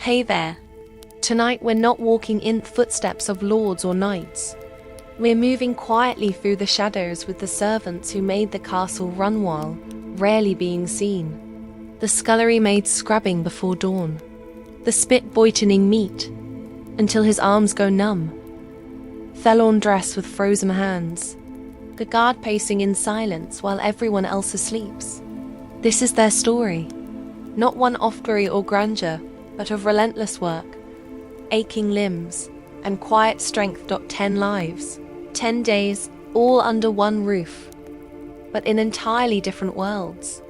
Hey there. Tonight we're not walking in footsteps of lords or knights. We're moving quietly through the shadows with the servants who made the castle run while rarely being seen. The scullery maid scrubbing before dawn. The spit boitening meat until his arms go numb. Forlorn dress with frozen hands. The guard pacing in silence while everyone else sleeps. This is their story. Not one of glory or grandeur, but of relentless work, aching limbs, and quiet strength. 10 lives, 10 days, all under one roof, but in entirely different worlds.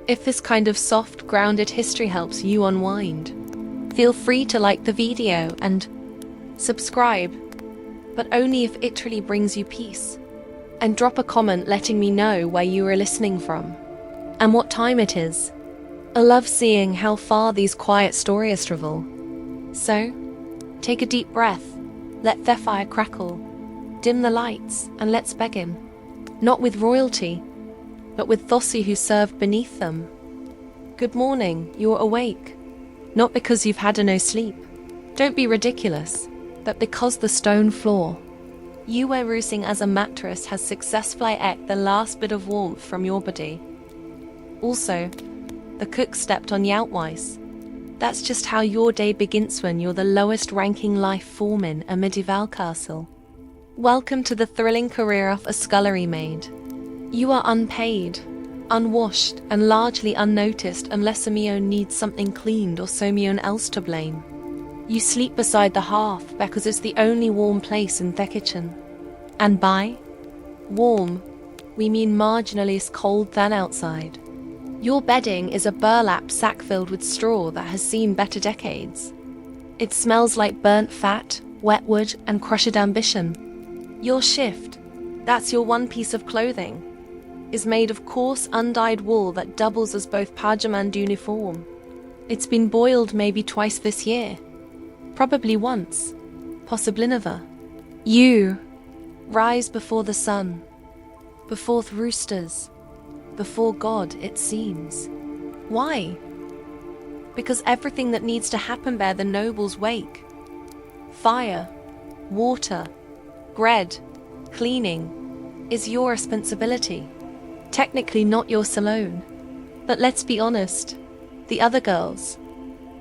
If this kind of soft, grounded history helps you unwind, feel free to like the video and subscribe, but only if it truly brings you peace. And drop a comment letting me know where you are listening from and what time it is. I love seeing how far these quiet stories travel. So, take a deep breath, let their fire crackle, dim the lights, and let's begin. Not with royalty, but with Thossi who served beneath them. Good morning, you're awake. Not because you've had no sleep. Don't be ridiculous, but because the stone floor you were roosing as a mattress has successfully ate the last bit of warmth from your body. Also, the cook stepped on Yautweiss. That's just how your day begins when you're the lowest ranking life form in a medieval castle. Welcome to the thrilling career of a scullery maid. You are unpaid, unwashed, and largely unnoticed unless Simeon needs something cleaned or someone else to blame. You sleep beside the hearth because it's the only warm place in the kitchen. And by warm, we mean marginally as cold than outside. Your bedding is a burlap sack filled with straw that has seen better decades. It smells like burnt fat, wet wood, and crushed ambition. Your shift, that's your one piece of clothing, is made of coarse, undyed wool that doubles as both pajama and uniform. It's been boiled maybe twice this year. Probably once, possibly never. You rise before the sun, before the roosters, before God, it seems. Why? Because everything that needs to happen there the nobles wake. Fire, water, bread, cleaning is your responsibility. Technically not yours alone. But let's be honest, the other girls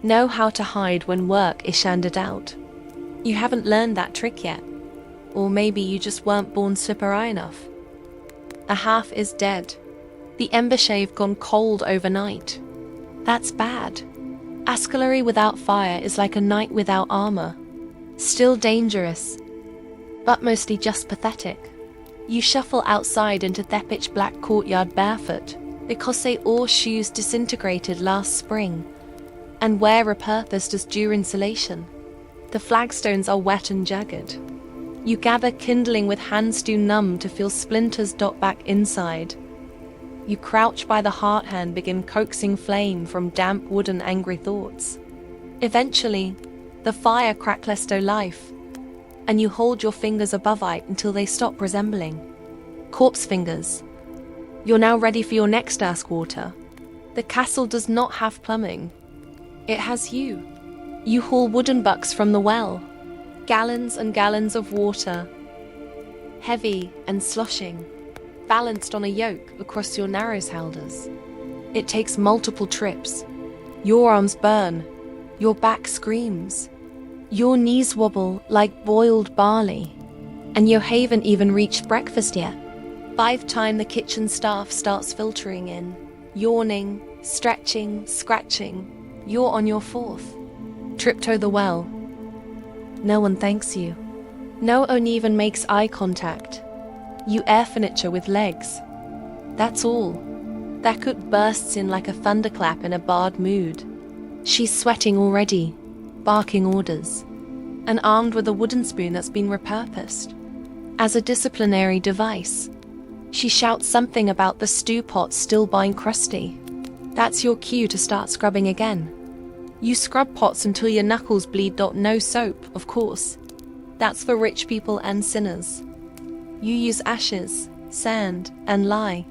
know how to hide when work is shanded out. You haven't learned that trick yet. Or maybe you just weren't born slippery enough. A half is dead. The ember shave gone cold overnight. That's bad. Ascalery without fire is like a knight without armor. Still dangerous, but mostly just pathetic. You shuffle outside into the pitch black courtyard barefoot because they all shoes disintegrated last spring and wear repurposed as due insulation. The flagstones are wet and jagged. You gather kindling with hands too numb to feel splinters dot back inside. You crouch by the heart hand, begin coaxing flame from damp wood and angry thoughts. Eventually, the fire crackles to life, and you hold your fingers above it until they stop resembling corpse fingers. You're now ready for your next ask water. The castle does not have plumbing. It has you. You haul wooden buckets from the well, gallons and gallons of water, heavy and sloshing, balanced on a yoke across your narrow shoulders. It takes multiple trips. Your arms burn, your back screams, your knees wobble like boiled barley, and you haven't even reached breakfast yet. By the time the kitchen staff starts filtering in, yawning, stretching, scratching, you're on your fourth trip to the well. No one thanks you. No one even makes eye contact. You air furniture with legs. That's all. That could bursts in like a thunderclap in a barred mood. She's sweating already, barking orders, and armed with a wooden spoon that's been repurposed as a disciplinary device. She shouts something about the stew pot still being crusty. That's your cue to start scrubbing again. You scrub pots until your knuckles bleed. No soap, of course. That's for rich people and sinners. You use ashes, sand, and lye.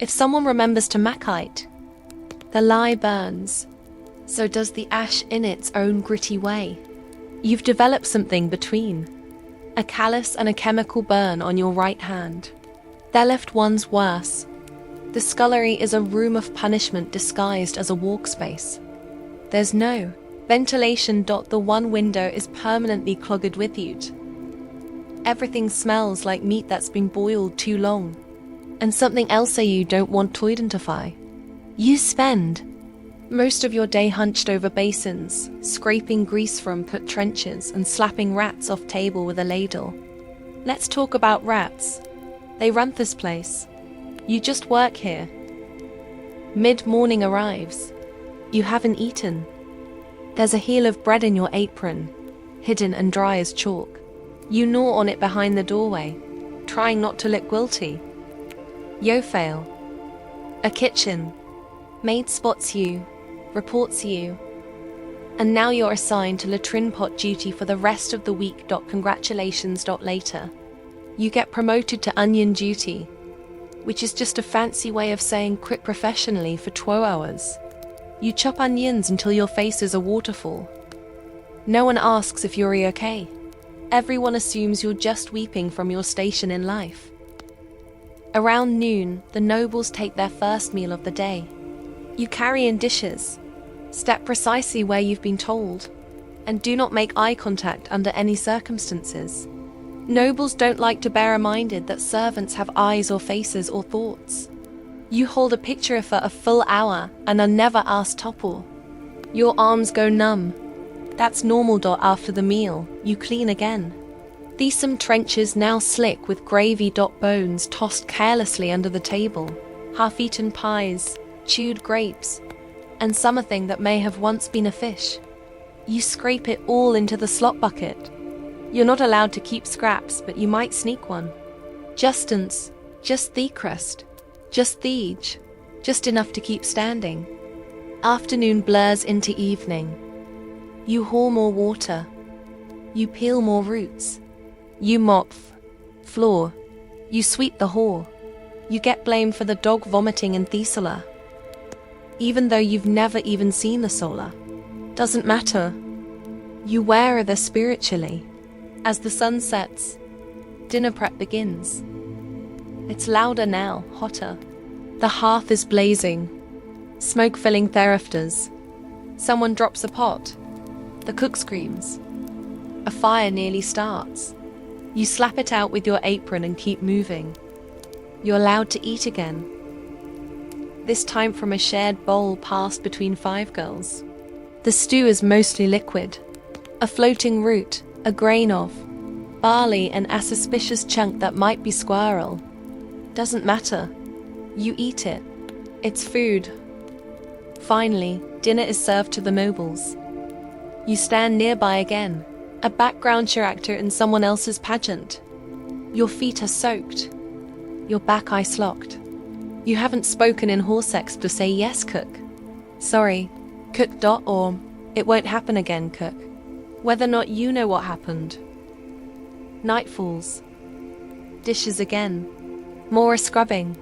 If someone remembers to makite, the lye burns. So does the ash in its own gritty way. You've developed something between a callus and a chemical burn on your right hand. Their left one's worse. The scullery is a room of punishment disguised as a walk space. There's no ventilation. The one window is permanently clogged with soot. Everything smells like meat that's been boiled too long. And something else you don't want to identify. You spend most of your day hunched over basins, scraping grease from put trenches and slapping rats off table with a ladle. Let's talk about rats. They run this place. You just work here. Mid-morning arrives. You haven't eaten. There's a heel of bread in your apron, hidden and dry as chalk. You gnaw on it behind the doorway, trying not to look guilty. You fail. A kitchen. Maid spots you, reports you, and now you're assigned to latrine pot duty for the rest of the week. Congratulations. Later, you get promoted to onion duty, which is just a fancy way of saying quit professionally for 12 hours. You chop onions until your face is a waterfall. No one asks if you're okay. Everyone assumes you're just weeping from your station in life. Around noon, the nobles take their first meal of the day. You carry in dishes, step precisely where you've been told, and do not make eye contact under any circumstances. Nobles don't like to bear reminded that servants have eyes or faces or thoughts. You hold a picture for a full hour and are never asked topple. Your arms go numb. That's normal. After the meal, you clean again. Some trenches now slick with gravy. Bones tossed carelessly under the table, half-eaten pies, chewed grapes, and something that may have once been a fish. You scrape it all into the slop bucket. You're not allowed to keep scraps, but you might sneak one. Just the crust, just the edge, just enough to keep standing. Afternoon blurs into evening. You haul more water. You peel more roots. You mop floor. You sweep the hall. You get blamed for the dog vomiting in Thesala, even though you've never even seen the solar. Doesn't matter. You wear her spiritually. As the sun sets, dinner prep begins. It's louder now, hotter. The hearth is blazing, smoke filling therafters. Someone drops a pot. The cook screams. A fire nearly starts. You slap it out with your apron and keep moving. You're allowed to eat again. This time from a shared bowl passed between 5 girls. The stew is mostly liquid. A floating root, a grain of barley, and a suspicious chunk that might be squirrel. Doesn't matter. You eat it. It's food. Finally, dinner is served to the nobles. You stand nearby again, a background actor in someone else's pageant. Your feet are soaked. Your back ice locked. You haven't spoken in horsex to say yes, cook. Sorry, cook. Or it won't happen again, cook. Whether or not you know what happened. Night falls. Dishes again. More scrubbing.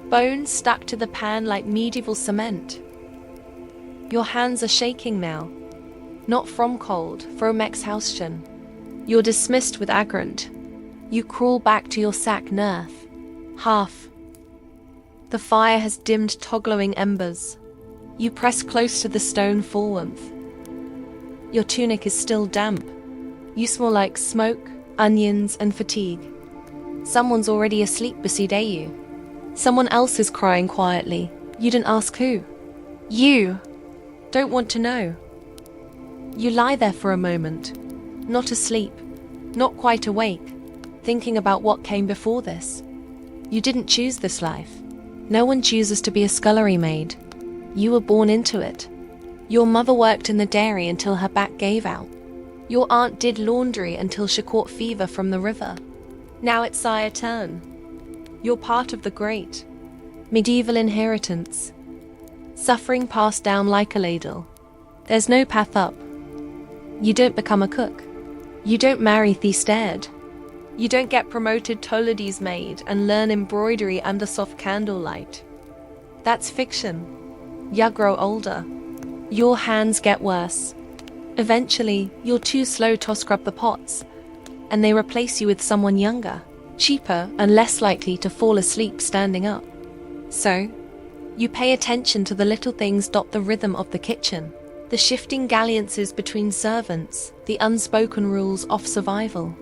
Bones stuck to the pan like medieval cement. Your hands are shaking now. Not from cold, from exhaustion. You're dismissed with agrant. You crawl back to your sack Nerth. Half. The fire has dimmed toggling embers. You press close to the stone full warmth. Your tunic is still damp. You smell like smoke, onions, and fatigue. Someone's already asleep beside you. Someone else is crying quietly. You didn't ask who. You don't want to know. You lie there for a moment, not asleep, not quite awake, thinking about what came before this. You didn't choose this life. No one chooses to be a scullery maid. You were born into it. Your mother worked in the dairy until her back gave out. Your aunt did laundry until she caught fever from the river. Now it's your turn. You're part of the great medieval inheritance. Suffering passed down like a ladle. There's no path up. You don't become a cook. You don't marry Thestead. You don't get promoted Toladi's maid and learn embroidery under soft candlelight. That's fiction. You grow older. Your hands get worse. Eventually, you're too slow to scrub the pots, and they replace you with someone younger, cheaper, and less likely to fall asleep standing up. So, you pay attention to the little things. The rhythm of the kitchen, the shifting dalliances between servants, the unspoken rules of survival.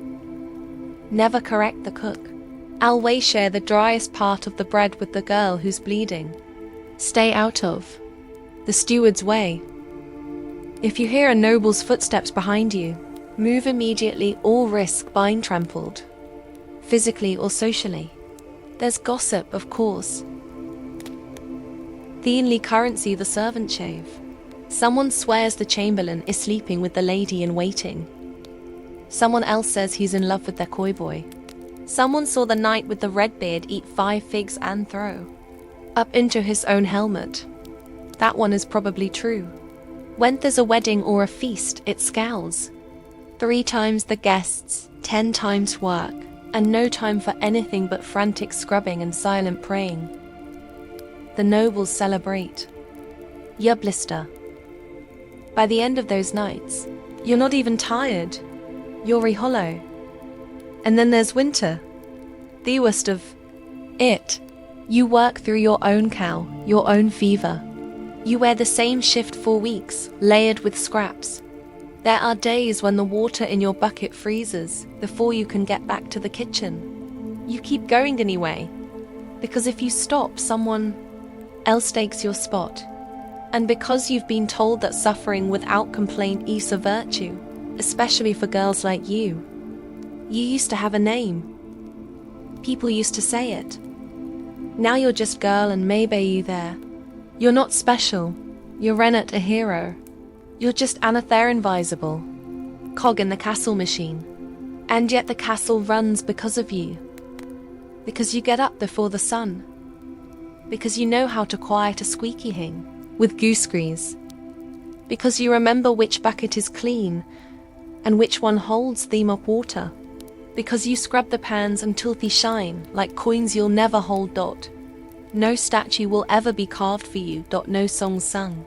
Never correct the cook. Always share the driest part of the bread with the girl who's bleeding. Stay out of the steward's way. If you hear a noble's footsteps behind you, move immediately or risk being trampled, physically or socially. There's gossip, of course. The only currency, the servant shave. Someone swears the chamberlain is sleeping with the lady in waiting. Someone else says he's in love with their coy boy. Someone saw the knight with the red beard eat 5 figs and throw up into his own helmet. That one is probably true. When there's a wedding or a feast, it scowls. 3 times the guests, 10 times work, and no time for anything but frantic scrubbing and silent praying. The nobles celebrate. You blister. By the end of those nights, you're not even tired. You're hollow. And then there's winter. The worst of it. You work through your own cow, your own fever. You wear the same shift for weeks, layered with scraps. There are days when the water in your bucket freezes before you can get back to the kitchen. You keep going anyway, because if you stop, someone else takes your spot. And because you've been told that suffering without complaint is a virtue, especially for girls like you. You used to have a name. People used to say it. Now you're just girl and maybe you there. You're not special. You're Renat a hero. You're just Anather invisible. Cog in the castle machine. And yet the castle runs because of you. Because you get up before the sun. Because you know how to quiet a squeaky hing with gooseberries. Because you remember which bucket is clean and which one holds the mop water. Because you scrub the pans until they shine like coins you'll never hold. No statue will ever be carved for you. No song sung.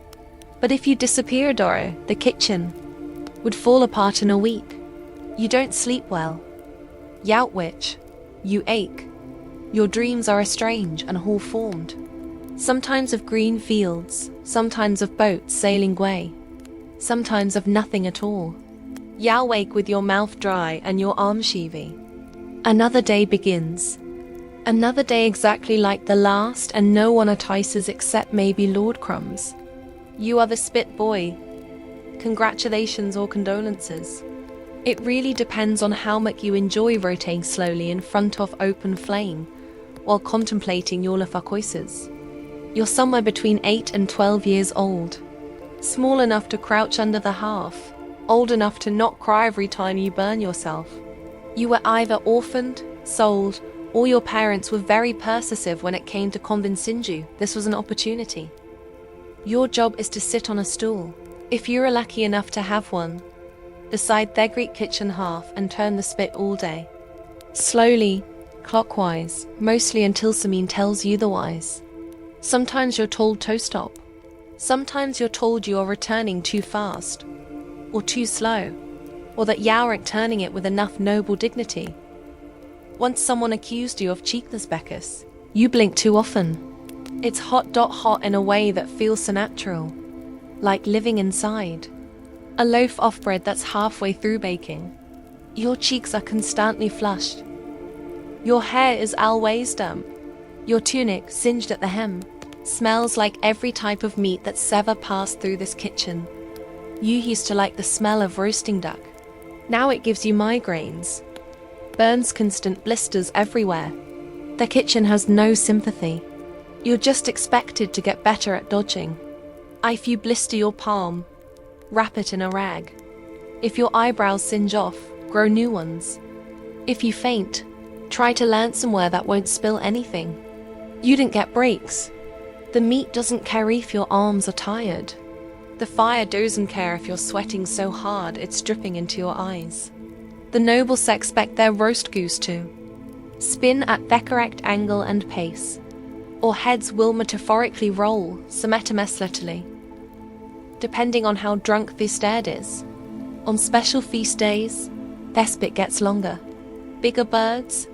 But if you disappear, Doro, the kitchen would fall apart in a week. You don't sleep well. Youtwitch. You ache. Your dreams are estranged and hall-formed. Sometimes of green fields, sometimes of boats sailing away, sometimes of nothing at all. You wake with your mouth dry and your arm sheavy. Another day begins. Another day exactly like the last, and no one entices except maybe Lord Crumbs. You are the spit boy. Congratulations or condolences. It really depends on how much you enjoy rotating slowly in front of open flame while contemplating your lafacoises. You're somewhere between 8 and 12 years old. Small enough to crouch under the hearth, old enough to not cry every time you burn yourself. You were either orphaned, sold, or your parents were very persuasive when it came to convincing you this was an opportunity. Your job is to sit on a stool, if you're lucky enough to have one, beside their Greek kitchen hearth and turn the spit all day. Slowly, clockwise, mostly until Samine tells you the wise. Sometimes you're told to stop. Sometimes you're told you are returning too fast, or too slow, or that you aren't turning it with enough noble dignity. Once someone accused you of cheekness, Beckus. You blink too often. It's hot in a way that feels so natural, like living inside. A loaf of bread that's halfway through baking. Your cheeks are constantly flushed. Your hair is always damp. Your tunic, singed at the hem, smells like every type of meat that's ever passed through this kitchen. You used to like the smell of roasting duck. Now it gives you migraines. Burns, constant blisters everywhere. The kitchen has no sympathy. You're just expected to get better at dodging. If you blister your palm, wrap it in a rag. If your eyebrows singe off, grow new ones. If you faint, try to land somewhere that won't spill anything. You didn't get breaks. The meat doesn't care if your arms are tired. The fire doesn't care if you're sweating so hard it's dripping into your eyes. The nobles expect their roast goose to spin at the correct angle and pace, or heads will metaphorically roll, symmetrically. depending on how drunk the stead is. On special feast days, their spit gets longer. Bigger birds,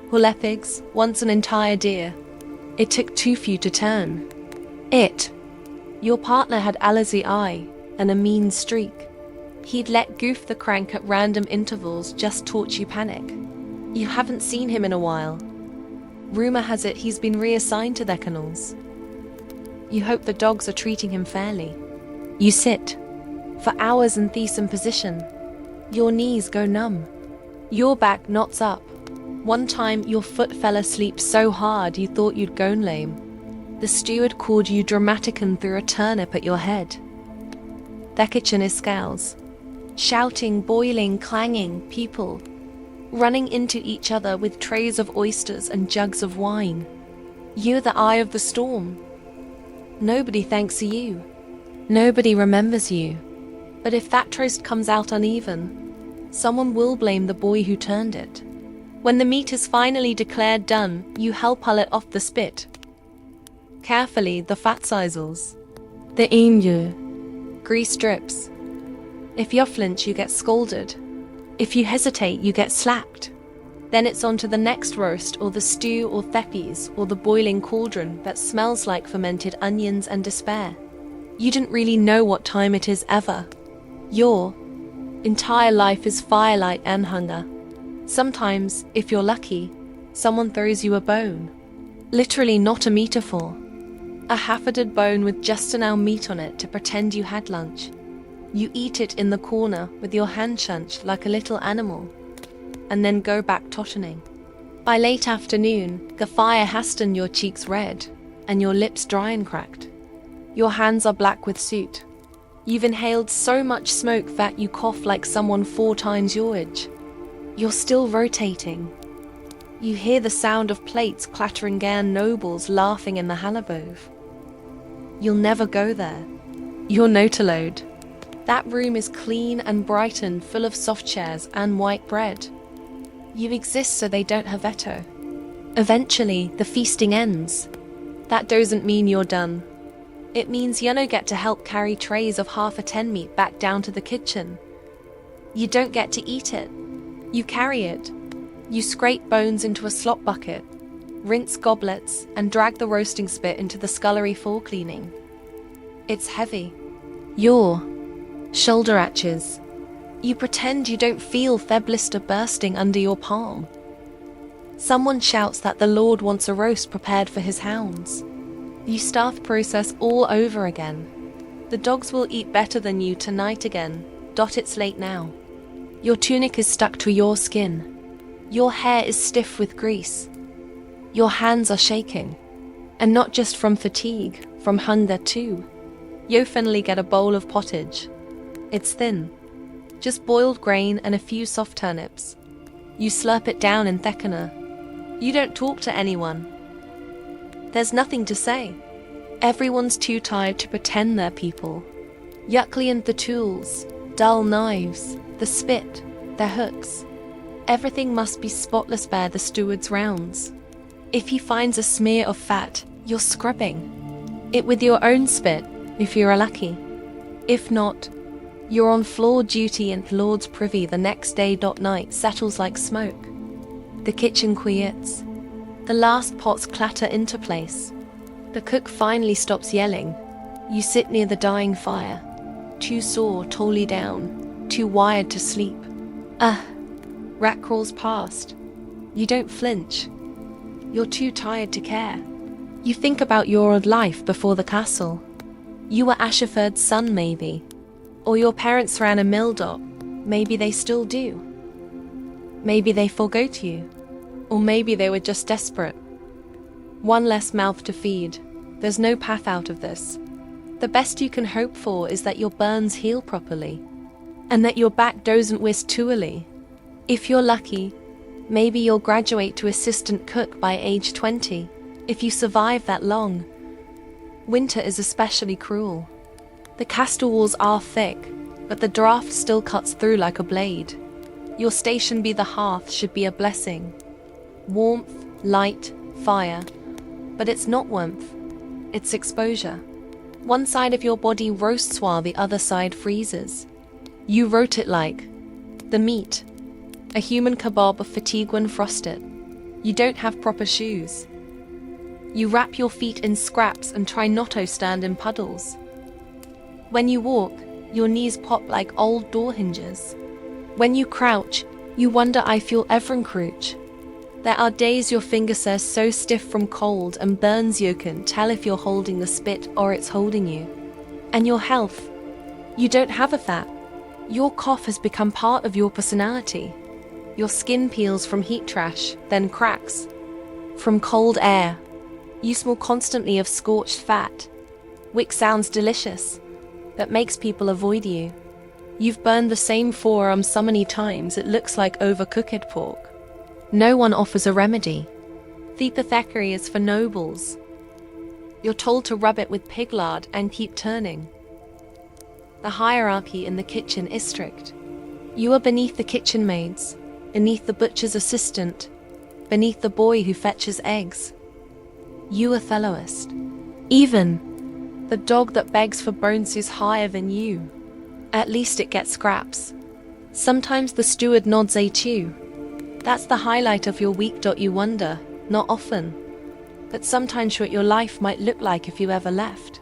hulepigs, once an entire deer. It took too few to turn. Your partner had allergy eye and a mean streak. He'd let goof the crank at random intervals, just torch you panic. You haven't seen him in a while. Rumor has it he's been reassigned to their kennels. You hope the dogs are treating him fairly. You sit for hours in Thesum position. Your knees go numb. Your back knots up. One time your foot fell asleep so hard you thought you'd gone lame. The steward called you dramatic and threw a turnip at your head. Their kitchen is scowls. Shouting, boiling, clanging, people running into each other with trays of oysters and jugs of wine. You're the eye of the storm. Nobody thanks you. Nobody remembers you. But if that toast comes out uneven, someone will blame the boy who turned it. When the meat is finally declared done, you help pull it off the spit. Carefully, the fat sizzles. The angel. Grease drips. If you flinch, you get scolded. If you hesitate, you get slapped. Then it's on to the next roast, or the stew, or theppies, or the boiling cauldron that smells like fermented onions and despair. You didn't really know what time it is ever. Your entire life is firelight and hunger. Sometimes, if you're lucky, someone throws you a bone. Literally not a metaphor. A half-a-dead bone with just enough meat on it to pretend you had lunch. You eat it in the corner with your hand chunched like a little animal, and then go back tottening. By late afternoon, the fire has turned your cheeks red, and your lips dry and cracked. Your hands are black with soot. You've inhaled so much smoke that you cough like someone 4 times your age. You're still rotating. You hear the sound of plates clattering and nobles laughing in the halabove. You'll never go there. You're note-a-load. That room is clean and bright and full of soft chairs and white bread. You exist so they don't have veto. Eventually, the feasting ends. That doesn't mean you're done. It means you don't get to help carry trays of half a 10 meat back down to the kitchen. You don't get to eat it. You carry it. You scrape bones into a slop bucket, rinse goblets, and drag the roasting spit into the scullery for cleaning. It's heavy. Your shoulder atches. You pretend you don't feel the blister bursting under your palm. Someone shouts that the Lord wants a roast prepared for his hounds. You start the process all over again. The dogs will eat better than you tonight again. It's late now. Your tunic is stuck to your skin. Your hair is stiff with grease. Your hands are shaking. And not just from fatigue, from hunger too. You finally get a bowl of pottage. It's thin. Just boiled grain and a few soft turnips. You slurp it down in thickener. You don't talk to anyone. There's nothing to say. Everyone's too tired to pretend they're people. Yuckly and the tools, dull knives, the spit, their hooks. Everything must be spotless by the steward's rounds. If he finds a smear of fat, you're scrubbing it with your own spit, if you're lucky. If not, you're on floor duty and Lord's privy the next day. Night settles like smoke. The kitchen quiets. The last pots clatter into place. The cook finally stops yelling. You sit near the dying fire, too sore, totally down, too wired to sleep. Rat crawls past. You don't flinch. You're too tired to care. You think about your old life before the castle. You were Ashford's son, maybe. Or your parents ran a mill. Maybe they still do. Maybe they forgot you. Or maybe they were just desperate. One less mouth to feed. There's no path out of this. The best you can hope for is that your burns heal properly, and that your back doesn't whisk too early. If you're lucky, maybe you'll graduate to assistant cook by age 20, if you survive that long. Winter is especially cruel. The castle walls are thick, but the draft still cuts through like a blade. Your station by the hearth should be a blessing. Warmth, light, fire. But it's not warmth. It's exposure. One side of your body roasts while the other side freezes. You roast it like the meat, a human kebab of fatigue when frosted. You don't have proper shoes. You wrap your feet in scraps and try not to stand in puddles. When you walk, your knees pop like old door hinges. When you crouch, you wonder I feel every crouch. There are days your fingers are so stiff from cold and burns you can tell if you're holding the spit or it's holding you. And your health. You don't have a fat. Your cough has become part of your personality. Your skin peels from heat trash, then cracks. From cold air. You smell constantly of scorched fat. Wick sounds delicious, but makes people avoid you. You've burned the same forearm so many times it looks like overcooked pork. No one offers a remedy. The apothecary is for nobles. You're told to rub it with pig lard and keep turning. The hierarchy in the kitchen is strict. You are beneath the kitchen maids, beneath the butcher's assistant, beneath the boy who fetches eggs. You are fellowest. Even the dog that begs for bones is higher than you. At least it gets scraps. Sometimes the steward nods at you. That's the highlight of your week. You wonder, not often, but sometimes what your life might look like if you ever left.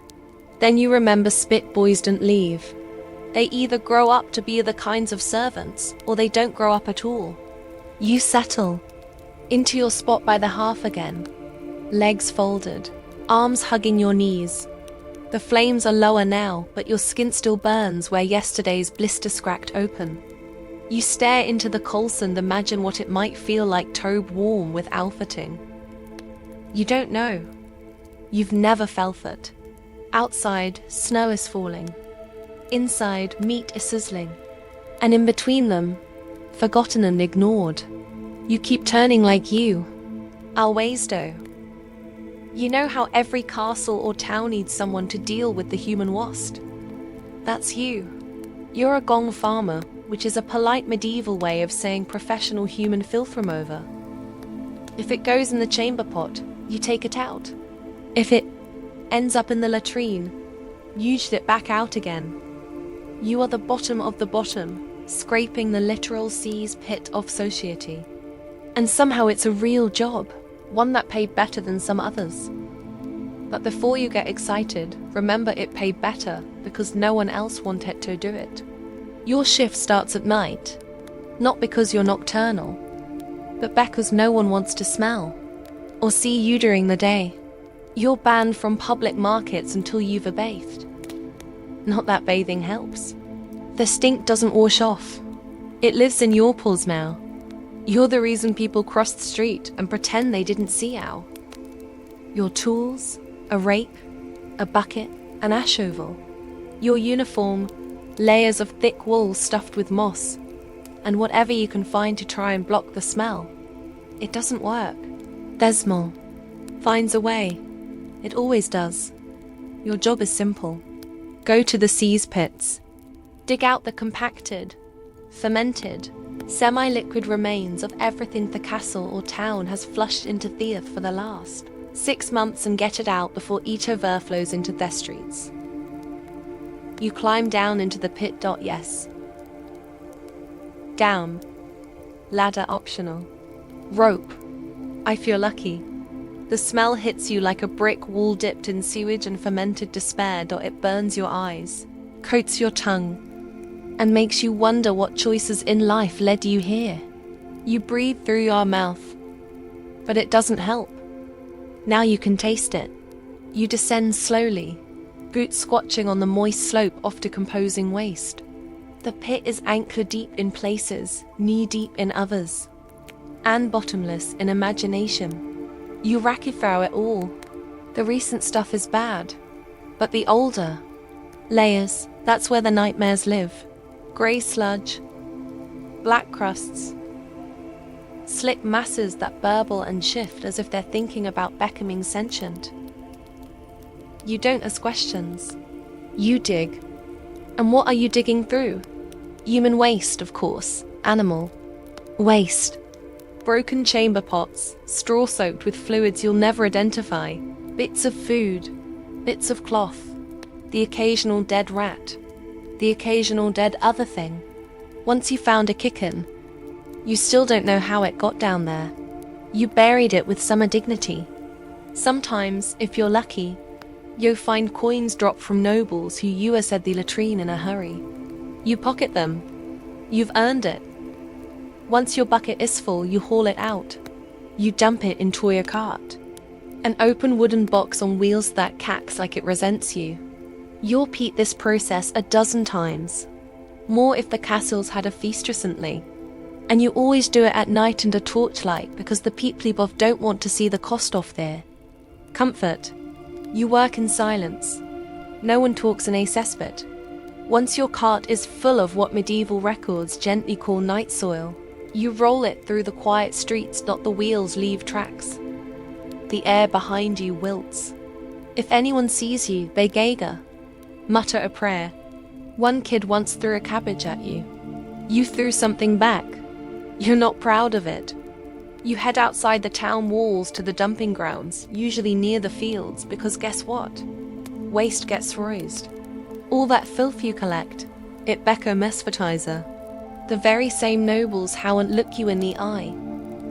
Then you remember spit boys don't leave. They either grow up to be the kinds of servants, or they don't grow up at all. You settle into your spot by the hearth again. Legs folded, arms hugging your knees. The flames are lower now, but your skin still burns where yesterday's blister cracked open. You stare into the coals and imagine what it might feel like to be warm with outfitting. You don't know. You've never felt it. Outside, snow is falling. Inside, meat is sizzling. And in between them, forgotten and ignored. You keep turning like you. Always do. You know how every castle or town needs someone to deal with the human wasp? That's you. You're a gong farmer, which is a polite medieval way of saying professional human filth remover. If it goes in the chamber pot, you take it out. If it ends up in the latrine, you use it back out again. You are the bottom of the bottom, scraping the literal seas pit of society. And somehow it's a real job, one that paid better than some others. But before you get excited, remember it paid better because no one else wanted to do it. Your shift starts at night, not because you're nocturnal, but because no one wants to smell or see you during the day. You're banned from public markets until you've bathed. Not that bathing helps. The stink doesn't wash off. It lives in your pores now. You're the reason people cross the street and pretend they didn't see you. Your tools, a rake, a bucket, an ash oval. Your uniform, layers of thick wool stuffed with moss, and whatever you can find to try and block the smell. It doesn't work. Desmol finds a way. It always does. Your job is simple. Go to the seas pits. Dig out the compacted, fermented, semi-liquid remains of everything the castle or town has flushed into the earth for the last 6 months and get it out before it overflows into their streets. You climb down into the pit. Yes. Down. Ladder optional. Rope. I feel lucky. The smell hits you like a brick wall dipped in sewage and fermented despair. It burns your eyes, coats your tongue, and makes you wonder what choices in life led you here. You breathe through your mouth, but it doesn't help. Now you can taste it. You descend slowly, boots squatching on the moist slope off decomposing waste. The pit is ankle deep in places, knee deep in others, and bottomless in imagination. You rackify it all. The recent stuff is bad, but the older layers, that's where the nightmares live. Grey sludge, black crusts, slick masses that burble and shift as if they're thinking about becoming sentient. You don't ask questions. You dig. And what are you digging through? Human waste, of course. Animal waste. Broken chamber pots, straw soaked with fluids you'll never identify. Bits of food, bits of cloth, the occasional dead rat, the occasional dead other thing. Once you found a kitten, you still don't know how it got down there. You buried it with some dignity. Sometimes, if you're lucky, you'll find coins dropped from nobles who you said the latrine in a hurry. You pocket them. You've earned it. Once your bucket is full, you haul it out. You dump it into your cart. An open wooden box on wheels that cacks like it resents you. You'll repeat this process a dozen times. More if the castles had a feast recently. And you always do it at night under torchlight because the people above don't want to see the cost off there. Comfort. You work in silence. No one talks in a cesspit. Once your cart is full of what medieval records gently call night soil, you roll it through the quiet streets, not the wheels leave tracks. The air behind you wilts. If anyone sees you, they gaga, mutter a prayer. One kid once threw a cabbage at you. You threw something back. You're not proud of it. You head outside the town walls to the dumping grounds, usually near the fields, because guess what? Waste gets roised. All that filth you collect, it becco mesvertiser. The very same nobles how'n't look you in the eye,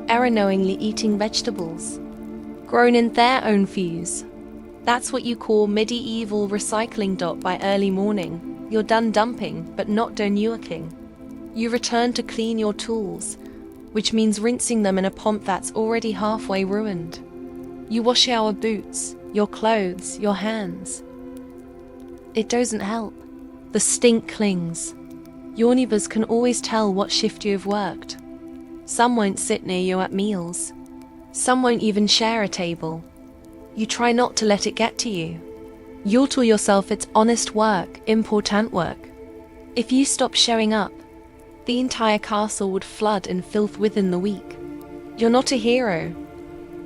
knowingly eating vegetables, grown in their own fuse. That's what you call medieval recycling. By early morning, you're done dumping, but not done yucking. You return to clean your tools, which means rinsing them in a pond that's already halfway ruined. You wash your boots, your clothes, your hands. It doesn't help. The stink clings. Your neighbours can always tell what shift you've worked. Some won't sit near you at meals. Some won't even share a table. You try not to let it get to you. You'll tell yourself it's honest work, important work. If you stop showing up, the entire castle would flood in filth within the week. You're not a hero.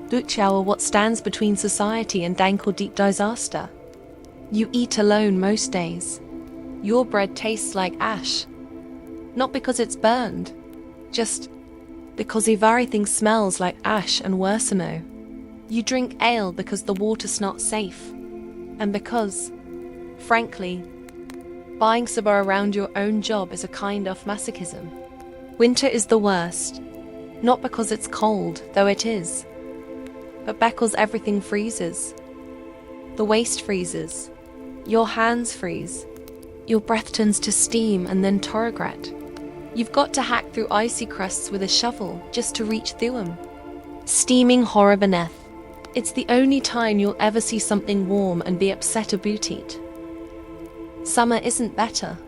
Butchow are what stands between society and dank or deep disaster. You eat alone most days. Your bread tastes like ash. Not because it's burned, just because everything smells like ash and worseno. You drink ale because the water's not safe, and because, frankly, buying subar around your own job is a kind of masochism. Winter is the worst, not because it's cold, though it is, but because everything freezes. The waste freezes, your hands freeze, your breath turns to steam and then torograt. You've got to hack through icy crusts with a shovel just to reach through them. Steaming horror beneath. It's the only time you'll ever see something warm and be upset about it. Summer isn't better.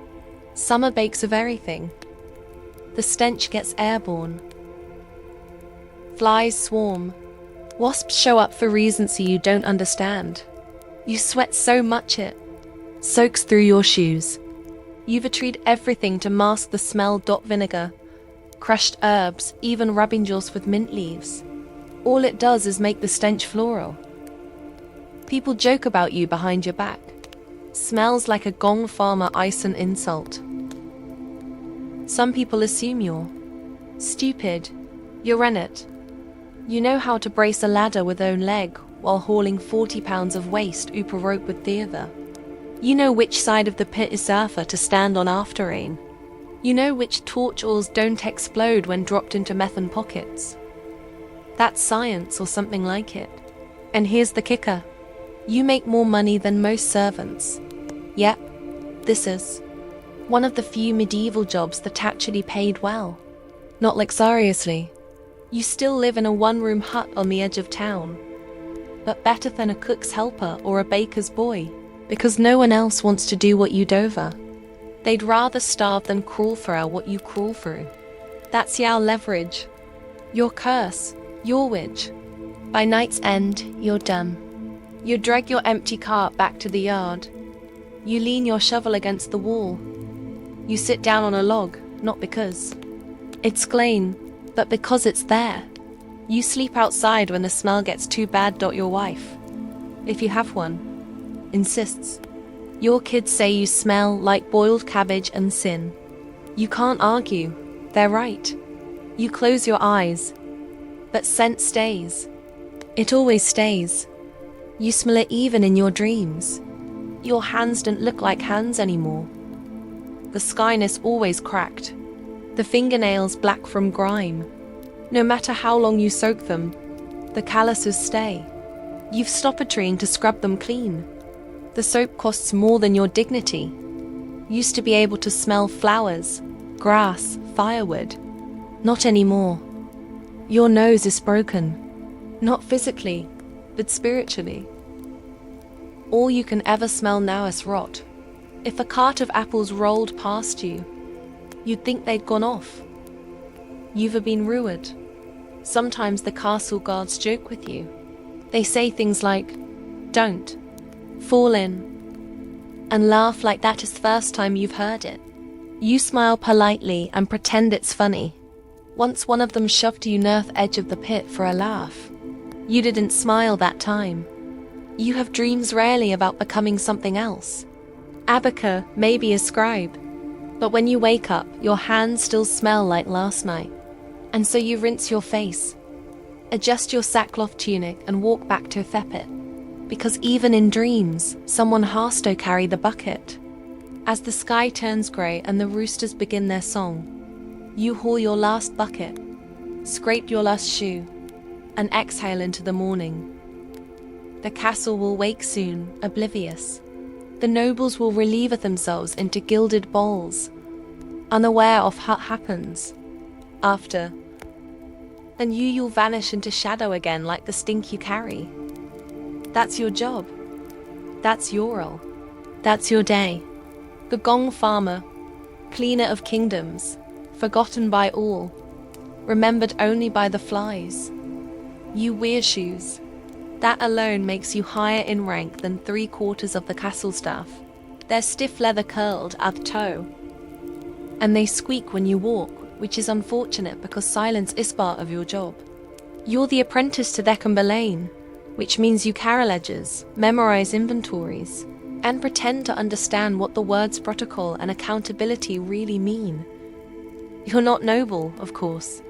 Summer bakes of everything. The stench gets airborne. Flies swarm. Wasps show up for reasons you don't understand. You sweat so much it soaks through your shoes. You've tried everything to mask the smell. Vinegar, crushed herbs, even rubbing juice with mint leaves. All it does is make the stench floral. People joke about you behind your back. Smells like a gong farmer ice and insult. Some people assume you're stupid. You're in it. You know how to brace a ladder with own leg while hauling 40 pounds of waste up a rope with the other. You know which side of the pit is safer to stand on after rain. You know which torch oils don't explode when dropped into methane pockets. That's science or something like it. And here's the kicker. You make more money than most servants. Yep, this is one of the few medieval jobs that actually paid well. Not luxuriously. You still live in a one-room hut on the edge of town. But better than a cook's helper or a baker's boy. Because no one else wants to do what you dover. They'd rather starve than crawl through what you crawl through. That's your leverage. Your curse. Your witch. By night's end, you're done. You drag your empty cart back to the yard. You lean your shovel against the wall. You sit down on a log, not because it's clean, but because it's there. You sleep outside when the smell gets too bad. Your wife, if you have one, insists. Your kids say you smell like boiled cabbage and sin. You can't argue. They're right. You close your eyes. But scent stays. It always stays. You smell it even in your dreams. Your hands didn't look like hands anymore. The skyness always cracked, the fingernails black from grime. No matter how long you soak them, the calluses stay. You've stopped trying to scrub them clean. The soap costs more than your dignity. Used to be able to smell flowers, grass, firewood. Not anymore. Your nose is broken. Not physically, but spiritually. All you can ever smell now is rot. If a cart of apples rolled past you, you'd think they'd gone off. You've been ruined. Sometimes the castle guards joke with you. They say things like, "Don't," "Fall in," and laugh like that is the first time you've heard it. You smile politely and pretend it's funny. Once one of them shoved you near the edge of the pit for a laugh. You didn't smile that time. You have dreams rarely about becoming something else. Abaca, maybe a scribe. But when you wake up, your hands still smell like last night. And so you rinse your face, adjust your sackcloth tunic and walk back to Thepit. Because even in dreams, someone has to carry the bucket. As the sky turns grey and the roosters begin their song, you haul your last bucket, scrape your last shoe, and exhale into the morning. The castle will wake soon, oblivious. The nobles will relieve themselves into gilded bowls, unaware of what happens after. Then you'll vanish into shadow again like the stink you carry. That's your job. That's your role. That's your day. The gong farmer, cleaner of kingdoms, forgotten by all, remembered only by the flies. You wear shoes. That alone makes you higher in rank than 3/4 of the castle staff. Their stiff leather curled at the toe, and they squeak when you walk, which is unfortunate because silence is part of your job. You're the apprentice to Decambelane, which means you carry ledgers, memorize inventories, and pretend to understand what the words protocol and accountability really mean. You're not noble, of course.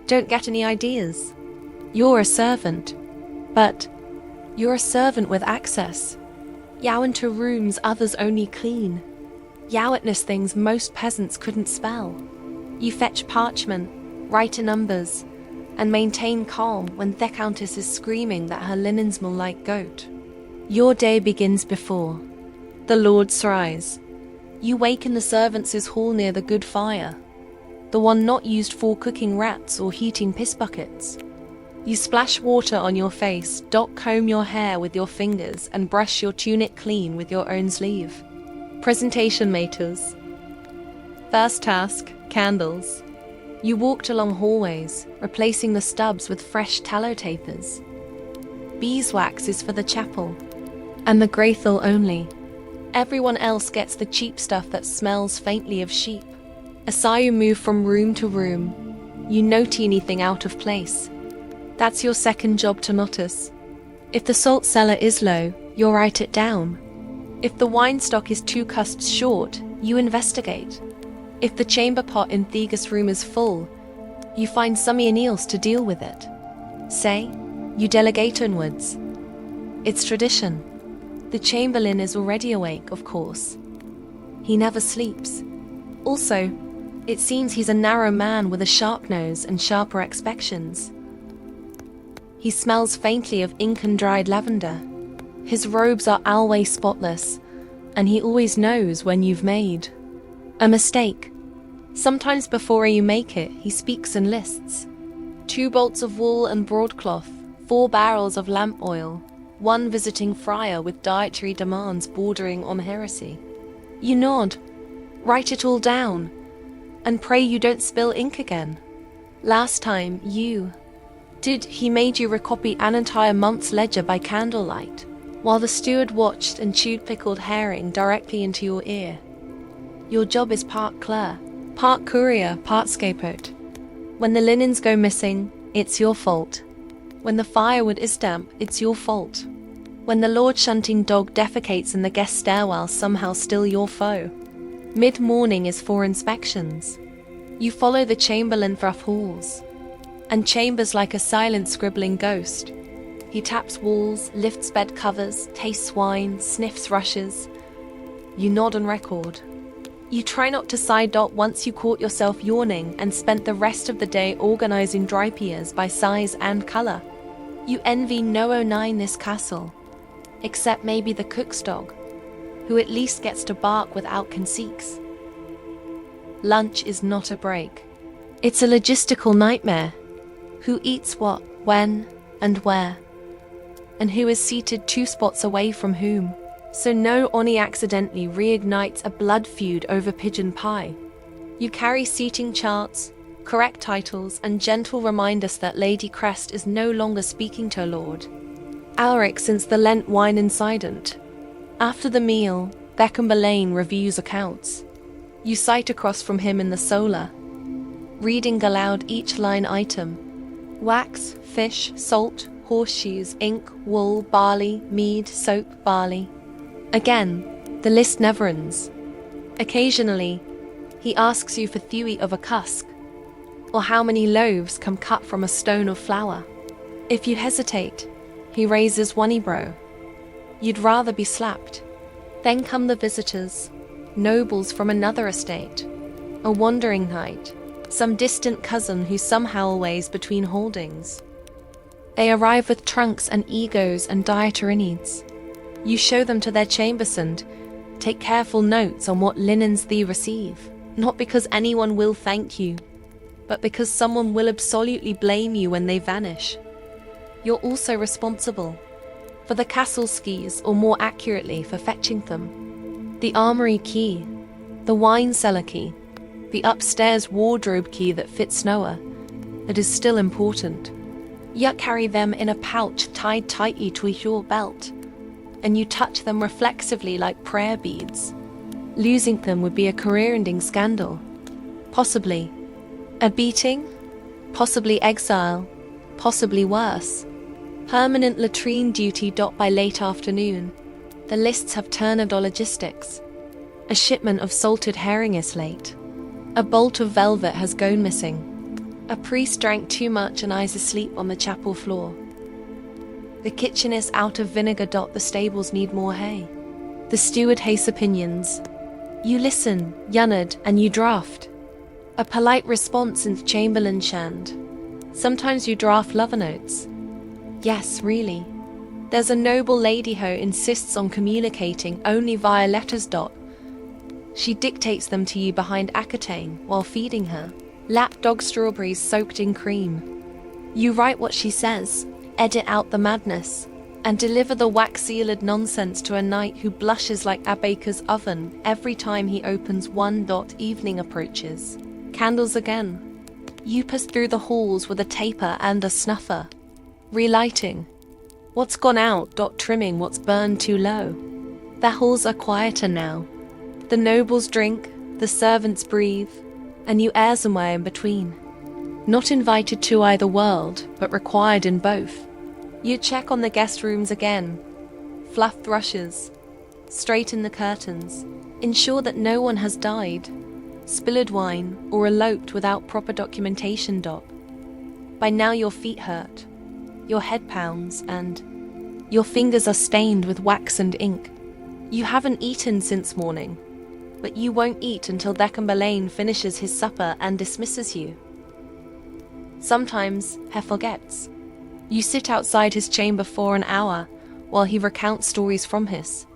Don't get any ideas. You're a servant. But you're a servant with access. Yow into rooms others only clean. Yow witness things most peasants couldn't spell. You fetch parchment, write numbers, and maintain calm when the countess is screaming that her linens smell like goat. Your day begins before the Lord's rise. You wake in the servants' hall near the good fire, the one not used for cooking rats or heating piss buckets. You splash water on your face, comb your hair with your fingers, and brush your tunic clean with your own sleeve. Presentation matters. First task, candles. You walked along hallways, replacing the stubs with fresh tallow tapers. Beeswax is for the chapel, and the Grathel only. Everyone else gets the cheap stuff that smells faintly of sheep. As you move from room to room, you note anything out of place. That's your second job to notice. If the salt cellar is low, you'll write it down. If the wine stock is 2 cusps short, you investigate. If the chamber pot in Thegus' room is full, you find somebody else to deal with it. Say, you delegate onwards. It's tradition. The chamberlain is already awake, of course. He never sleeps. Also, it seems he's a narrow man with a sharp nose and sharper expectations. He smells faintly of ink and dried lavender. His robes are always spotless, and he always knows when you've made a mistake. Sometimes before you make it, he speaks in lists. 2 bolts of wool and broadcloth, 4 barrels of lamp oil, 1 visiting friar with dietary demands bordering on heresy. You nod, write it all down, and pray you don't spill ink again. Last time, he made you recopy an entire month's ledger by candlelight, while the steward watched and chewed pickled herring directly into your ear. Your job is part clerk, part courier, part scapegoat. When the linens go missing, it's your fault. When the firewood is damp, it's your fault. When the lord-shunting dog defecates in the guest stairwell, somehow still your foe. Mid-morning is for inspections. You follow the chamberlain through halls, and chambers like a silent scribbling ghost. He taps walls, lifts bed covers, tastes wine, sniffs rushes. You nod on record. You try not to sigh. Once you caught yourself yawning and spent the rest of the day organizing dry peers by size and color. You envy no 09 this castle, except maybe the cook's dog, who at least gets to bark without conceits. Lunch is not a break. It's a logistical nightmare. Who eats what, when, and where? And who is seated 2 spots away from whom? So no Oni accidentally reignites a blood feud over pigeon pie. You carry seating charts, correct titles, and gentle reminders that Lady Crest is no longer speaking to Lord Alric since the Lent wine incident. After the meal, Beckham Belaine reviews accounts. You sight across from him in the solar, reading aloud each line item. Wax, fish, salt, horseshoes, ink, wool, barley, mead, soap, barley. Again, the list never ends. Occasionally, he asks you for theory of a cusk, or how many loaves come cut from a stone of flour. If you hesitate, he raises one eyebrow. You'd rather be slapped. Then come the visitors, nobles from another estate, a wandering knight, some distant cousin who somehow always between holdings. They arrive with trunks and egos and dietary needs. You show them to their chambers and take careful notes on what linens they receive, not because anyone will thank you, but because someone will absolutely blame you when they vanish. You're also responsible for the castle skis, or more accurately, for fetching them. The armory key, the wine cellar key, the upstairs wardrobe key that fits Noah. It is still important. You carry them in a pouch tied tightly to your belt, and you touch them reflexively like prayer beads. Losing them would be a career-ending scandal. Possibly a beating, possibly exile, possibly worse. Permanent latrine duty. By late afternoon, the lists have turned to logistics. A shipment of salted herring is late. A bolt of velvet has gone missing. A priest drank too much and is asleep on the chapel floor. The kitchen is out of vinegar. The stables need more hay. The steward hates opinions. You listen, Yunard, and you draft. A polite response in Chamberlain Shand. Sometimes you draft lover notes. Yes, really. There's a noble lady who insists on communicating only via letters. She dictates them to you behind Aquitaine while feeding her. Lap dog strawberries soaked in cream. You write what she says, edit out the madness, and deliver the wax-sealed nonsense to a knight who blushes like a baker's oven every time he opens one. Evening approaches. Candles again. You pass through the halls with a taper and a snuffer. Relighting. What's gone out. Trimming what's burned too low. The halls are quieter now. The nobles drink, the servants breathe, and you air somewhere in between. Not invited to either world, but required in both. You check on the guest rooms again. Fluff brushes. Straighten the curtains. Ensure that no one has died, spilled wine, or eloped without proper documentation. By now your feet hurt. Your head pounds, and your fingers are stained with wax and ink. You haven't eaten since morning, but you won't eat until Beckham Belaine finishes his supper and dismisses you. Sometimes he forgets. You sit outside his chamber for an hour while he recounts stories from his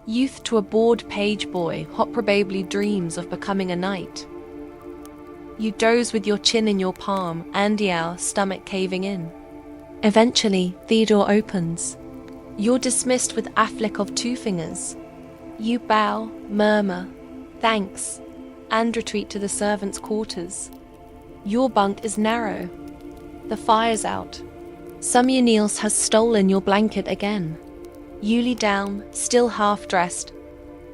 youth to a bored page boy who probably dreams of becoming a knight. You doze with your chin in your palm and your stomach caving in. Eventually, the door opens. You're dismissed with a flick of 2 fingers. You bow, murmur, thanks, and retreat to the servants' quarters. Your bunk is narrow. The fire's out. Some Niels has stolen your blanket again. You lie down, still half-dressed,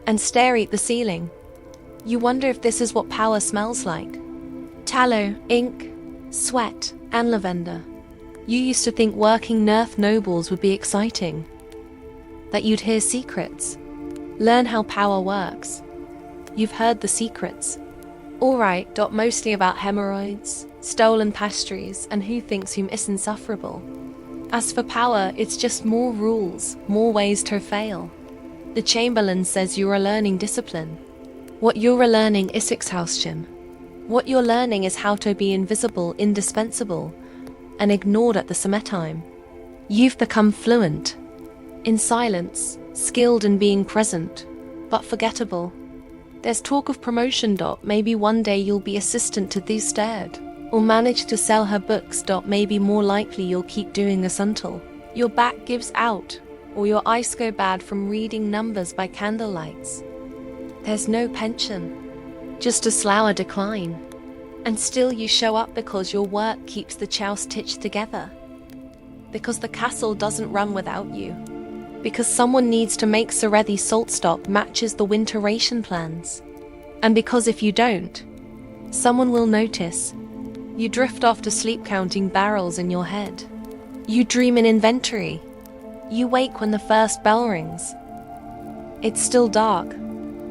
and stare at the ceiling. You wonder if this is what power smells like. Tallow, ink, sweat, and lavender. You used to think working Nerth nobles would be exciting. That you'd hear secrets. Learn how power works. You've heard the secrets. All right. Mostly about hemorrhoids, stolen pastries, and who thinks whom is insufferable. As for power, it's just more rules, more ways to fail. The Chamberlain says you are learning discipline. What you're learning is exhaustion. What you're learning is how to be invisible, indispensable, and ignored at the same time. You've become fluent. In silence, skilled in being present, but forgettable. There's talk of promotion. Maybe one day you'll be assistant to these stared. Or manage to sell her books. Maybe more likely you'll keep doing this until your back gives out, or your eyes go bad from reading numbers by candlelights. There's no pension, just a slower decline. And still you show up because your work keeps the chow stitched together. Because the castle doesn't run without you. Because someone needs to make Sarethi salt stock matches the winter ration plans. And because if you don't, someone will notice. You drift off to sleep counting barrels in your head. You dream in inventory. You wake when the first bell rings. It's still dark.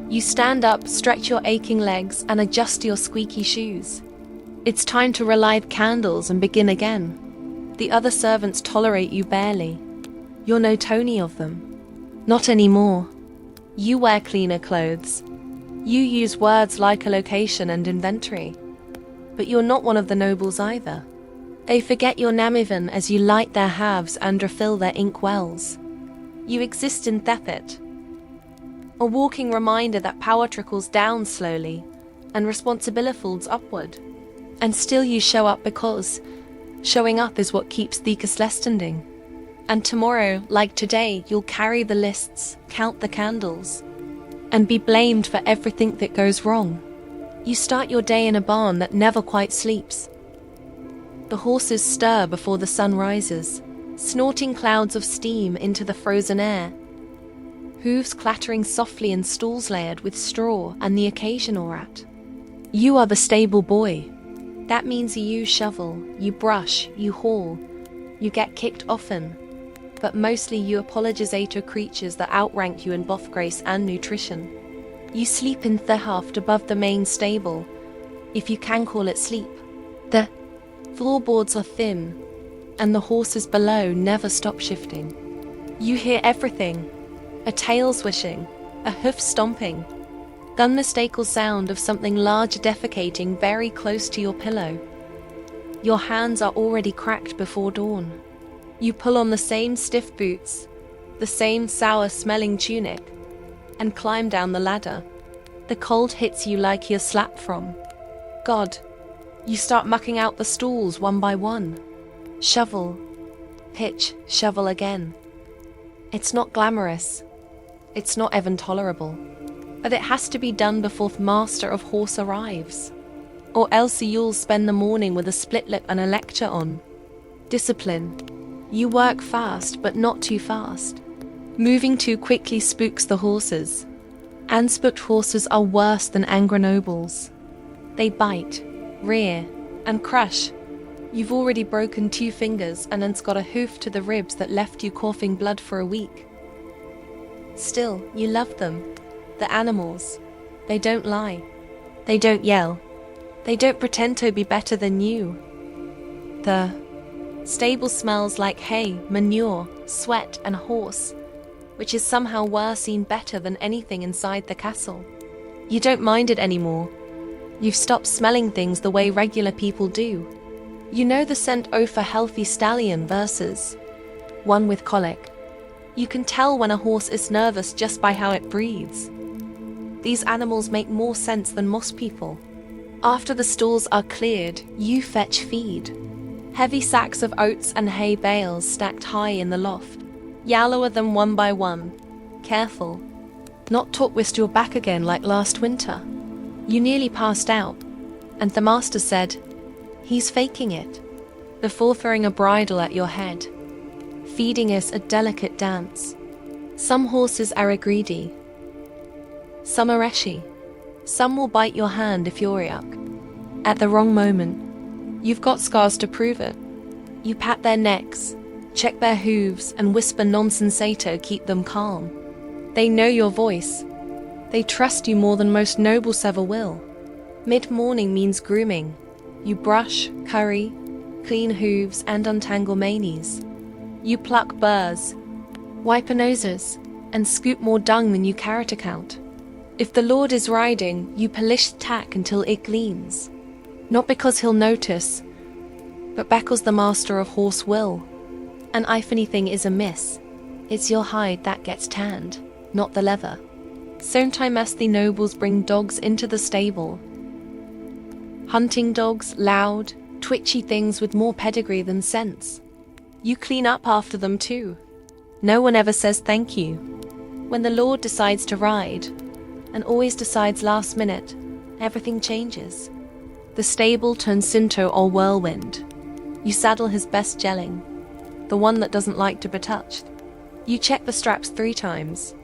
You stand up, stretch your aching legs, and adjust your squeaky shoes. It's time to relight candles and begin again. The other servants tolerate you barely. You're no Tony of them. Not anymore. You wear cleaner clothes. You use words like a location and inventory. But you're not one of the nobles either. They forget your name even as you light their halves and refill their ink wells. You exist in Thepit, a walking reminder that power trickles down slowly and responsibility folds upward. And still you show up because showing up is what keeps the castle standing. And tomorrow, like today, you'll carry the lists, count the candles, and be blamed for everything that goes wrong. You start your day in a barn that never quite sleeps. The horses stir before the sun rises, snorting clouds of steam into the frozen air. Hooves clattering softly in stalls layered with straw and the occasional rat. You are the stable boy. That means you use shovel, you brush, you haul, you get kicked often, but mostly you apologize to creatures that outrank you in both grace and nutrition. You sleep in the haft above the main stable, if you can call it sleep. The floorboards are thin, and the horses below never stop shifting. You hear everything, a tail swishing, a hoof stomping, the unmistakable sound of something large defecating very close to your pillow. Your hands are already cracked before dawn. You pull on the same stiff boots, the same sour-smelling tunic, and climb down the ladder. The cold hits you like you're slapped from God. You start mucking out the stalls one by one. Shovel, pitch, shovel again. It's not glamorous. It's not even tolerable. But it has to be done before the master of horse arrives. Or else you'll spend the morning with a split lip and a lecture on discipline. You work fast, but not too fast. Moving too quickly spooks the horses. And spooked horses are worse than angry nobles. They bite, rear, and crush. You've already broken 2 fingers and then's got a hoof to the ribs that left you coughing blood for a week. Still, you love them. The animals. They don't lie. They don't yell. They don't pretend to be better than you. The stable smells like hay, manure, sweat, and horse, which is somehow worse seen better than anything inside the castle. You don't mind it anymore. You've stopped smelling things the way regular people do. You know the scent of a healthy stallion versus one with colic. You can tell when a horse is nervous just by how it breathes. These animals make more sense than most people. After the stalls are cleared, you fetch feed. Heavy sacks of oats and hay bales stacked high in the loft. You lower them one by one. Careful. Not to twist your back again like last winter. You nearly passed out, and the master said, "He's faking it," before throwing a bridle at your head. Feeding is a delicate dance. Some horses are greedy. Some are reshy. Some will bite your hand if you're yuck. At the wrong moment. You've got scars to prove it. You pat their necks, check their hooves, and whisper nonsense to keep them calm. They know your voice. They trust you more than most nobles ever will. Mid-morning means grooming. You brush, curry, clean hooves, and untangle manes. You pluck burrs, wipe noses, and scoop more dung than you care to count. If the Lord is riding, you polish tack until it gleams. Not because he'll notice, but because the master of horse will. And if anything is amiss, it's your hide that gets tanned, not the leather. Sometimes the nobles bring dogs into the stable. Hunting dogs, loud, twitchy things with more pedigree than sense. You clean up after them too. No one ever says thank you. When the Lord decides to ride, and always decides last minute, everything changes. The stable turns Cinto or whirlwind. You saddle his best gelling, the one that doesn't like to be touched. You check the straps 3 times.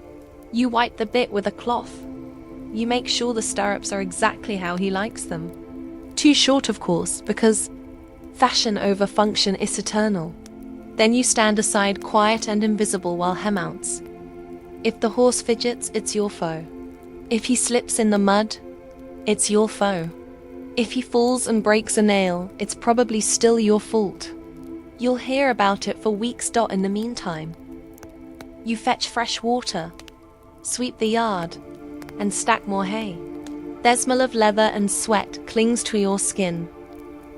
You wipe the bit with a cloth. You make sure the stirrups are exactly how he likes them. Too short, of course, because fashion over function is eternal. Then you stand aside quiet and invisible while he mounts. If the horse fidgets, it's your foe. If he slips in the mud, it's your foe. If he falls and breaks a nail, it's probably still your fault. You'll hear about it for weeks. In the meantime, you fetch fresh water, sweep the yard, and stack more hay. The smell of leather and sweat clings to your skin.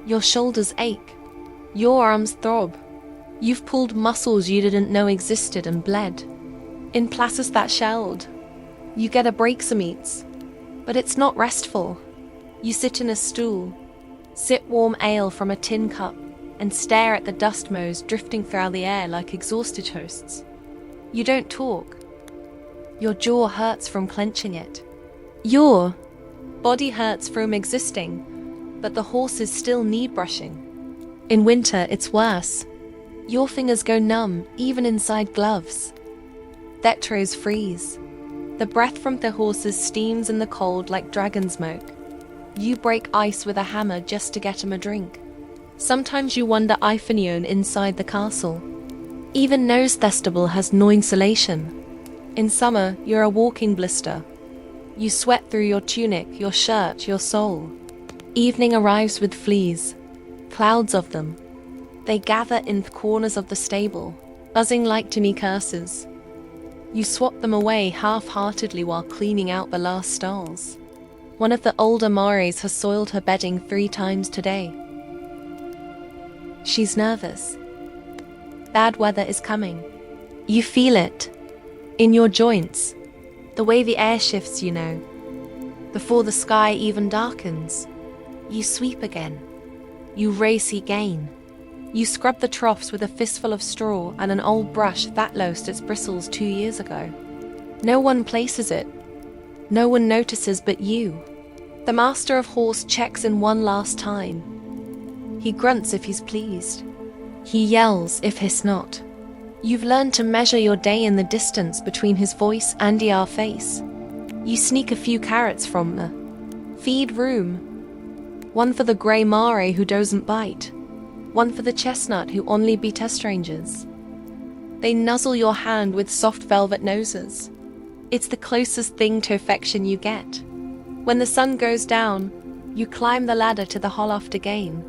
Your shoulders ache. Your arms throb. You've pulled muscles you didn't know existed and bled. In places that shelled, you get a break some eats, but it's not restful. You sit in a stool, sip warm ale from a tin cup, and stare at the dust motes drifting through the air like exhausted hosts. You don't talk. Your jaw hurts from clenching it. Your body hurts from existing, but the horses still need brushing. In winter, it's worse. Your fingers go numb, even inside gloves. Their toes freeze. The breath from the horses steams in the cold like dragon smoke. You break ice with a hammer just to get him a drink. Sometimes you wonder if anyone inside the castle even knows Thestable has no insulation. In summer, you're a walking blister. You sweat through your tunic, your shirt, your soul. Evening arrives with fleas, clouds of them. They gather in the corners of the stable, buzzing like tiny curses. You swat them away half-heartedly while cleaning out the last stalls. One of the older Mares has soiled her bedding 3 times today. She's nervous. Bad weather is coming. You feel it. In your joints. The way the air shifts, you know. Before the sky even darkens. You sweep again. You race again. You scrub the troughs with a fistful of straw and an old brush that lost its bristles 2 years ago. No one places it. No one notices but you. The master of horse checks in one last time. He grunts if he's pleased. He yells if he's not. You've learned to measure your day in the distance between his voice and your face. You sneak a few carrots from the feed room. One for the grey mare who doesn't bite. One for the chestnut who only beat us strangers. They nuzzle your hand with soft velvet noses. It's the closest thing to affection you get. When the sun goes down, you climb the ladder to the holoft again.